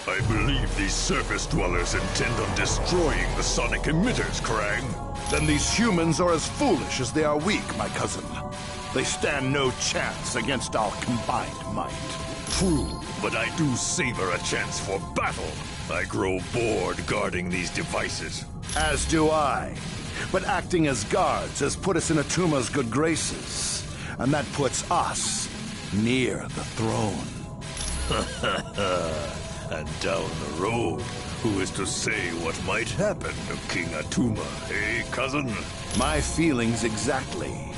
I believe these surface dwellers intend on destroying the sonic emitters, Krang. Then these humans are as foolish as they are weak, my cousin. They stand no chance against our combined might. True, but I do savor a chance for battle. I grow bored guarding these devices. As do I. But acting as guards has put us in Atuma's good graces. And that puts us near the throne. And down the road, who is to say what might happen to King Atuma, eh, cousin? My feelings exactly.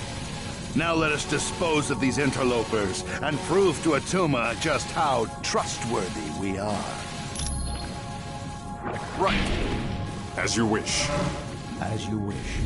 Now let us dispose of these interlopers and prove to Atuma just how trustworthy we are. Right. As you wish. As you wish.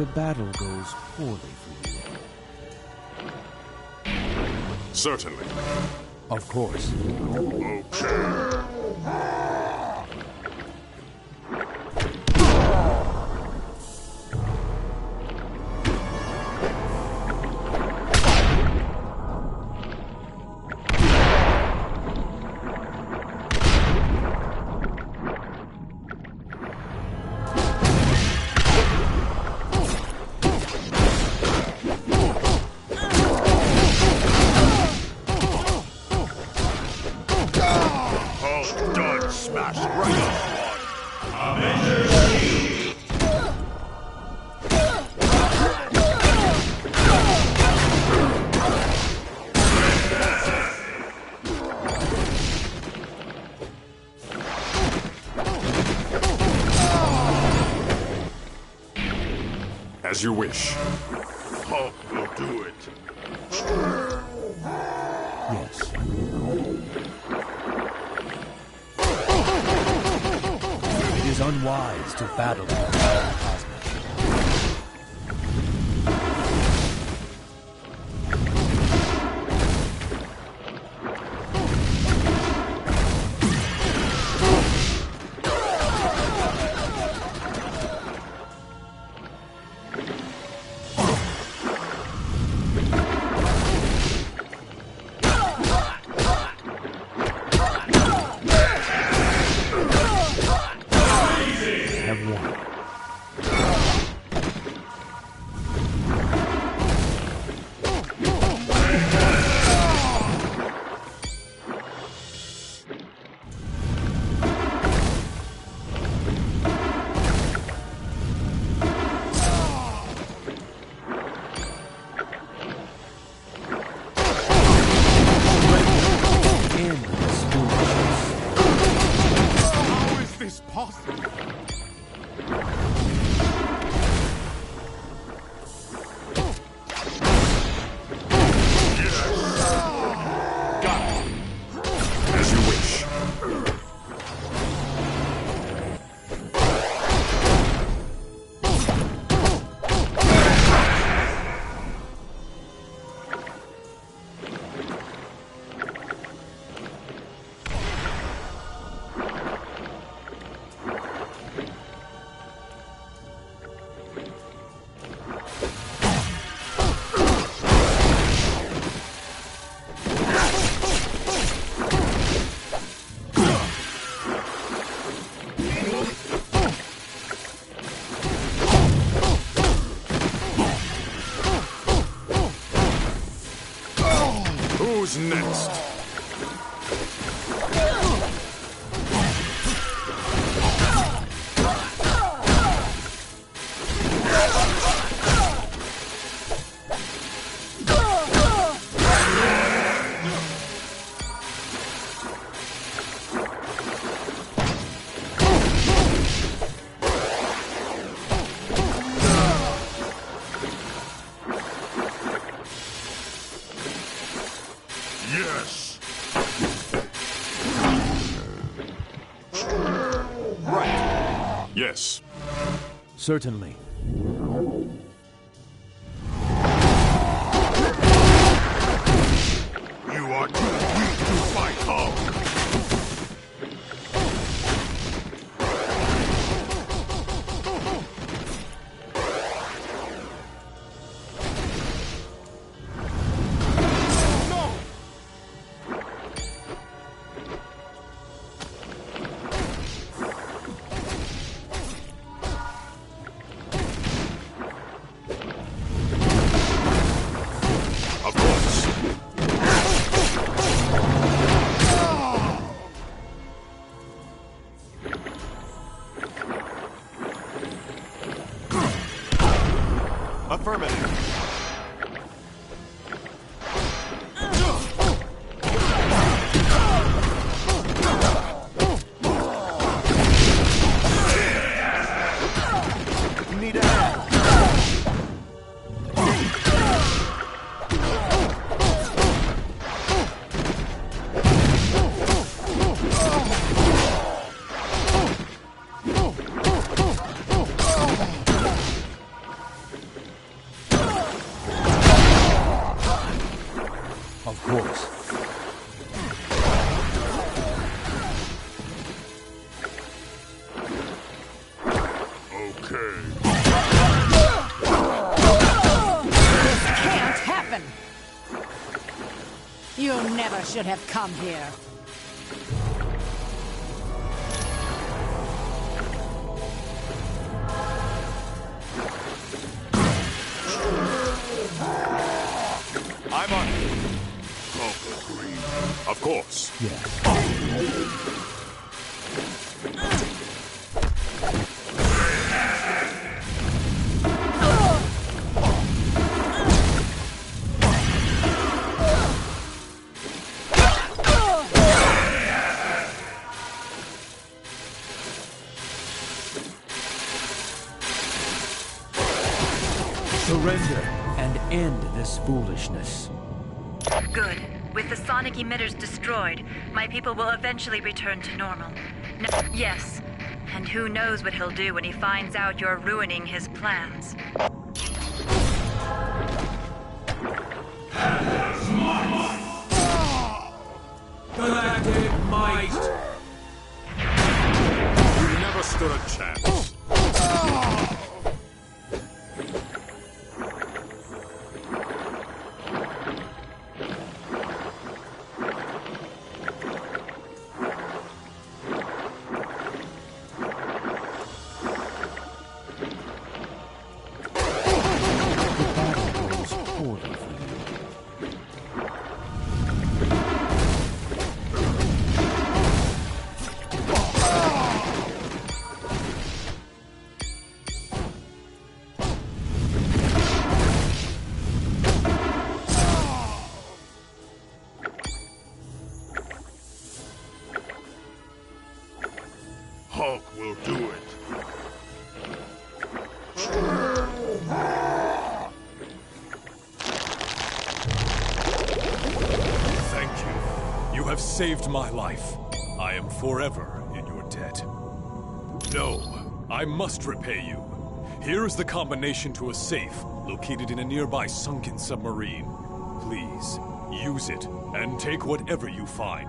a battle goes poorly for you. Certainly. Of course. Okay. As you wish. Hulk will do it. Yes. It is unwise to battle the cosmos. Who's next? Yes. Right. Yes. Certainly. You are too weak to fight Hulk. Affirmative. Need a hand. Okay. This can't happen! You never should have come here. I'm on it. Hulk agreed. Of course. Surrender and end this foolishness. Good. With the sonic emitters destroyed, my people will eventually return to normal. No, yes. And who knows what he'll do when he finds out you're ruining his plans. Galactic might! You never stood a chance. Hulk will do it. Thank you. You have saved my life. I am forever in your debt. No, I must repay you. Here is the combination to a safe located in a nearby sunken submarine. Please, use it and take whatever you find.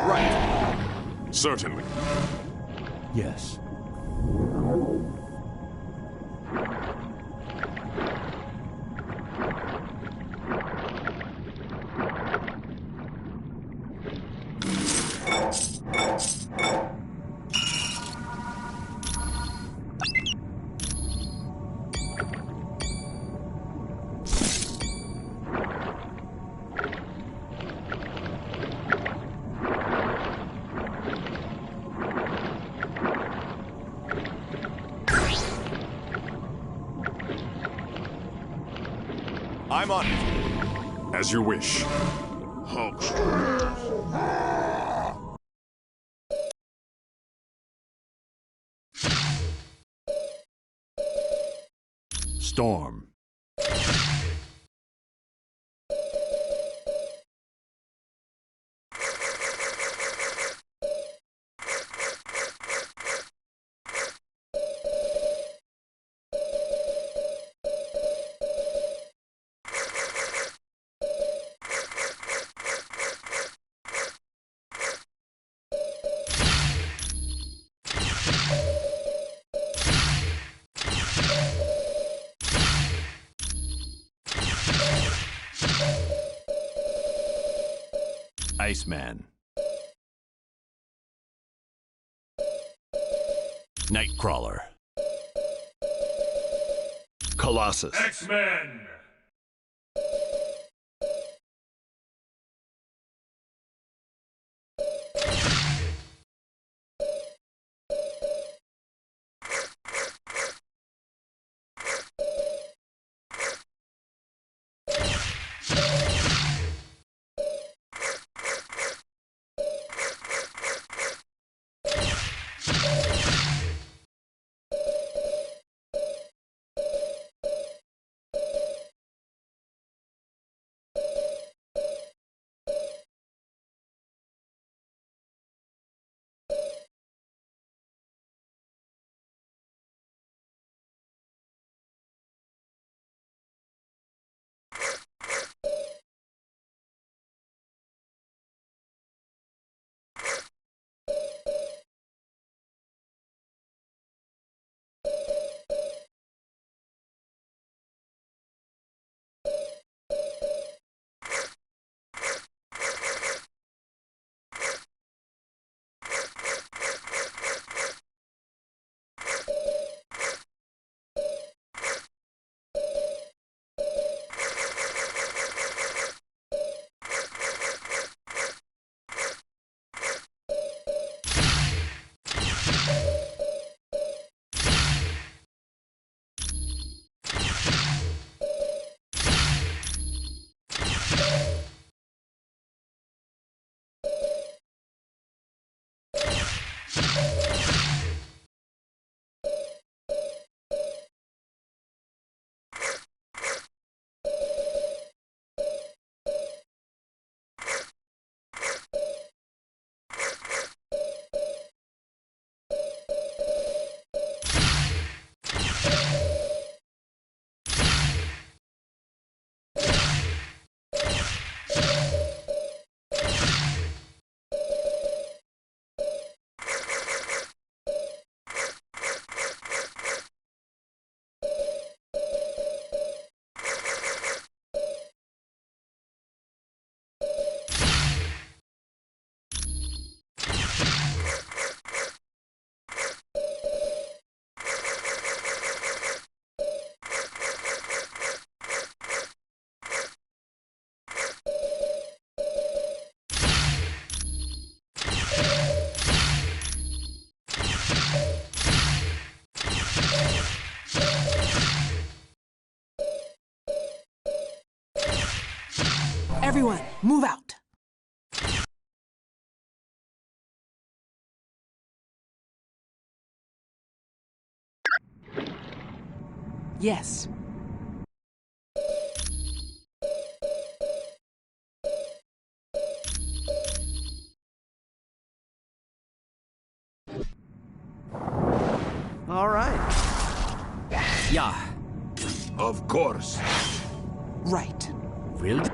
Right. Certainly. Yes. I'm on it. As you wish. Hulk. Storm. Iceman. Nightcrawler. Colossus. X-Men! Everyone, move out! Yes. All right. Yeah. Of course. Right. Really?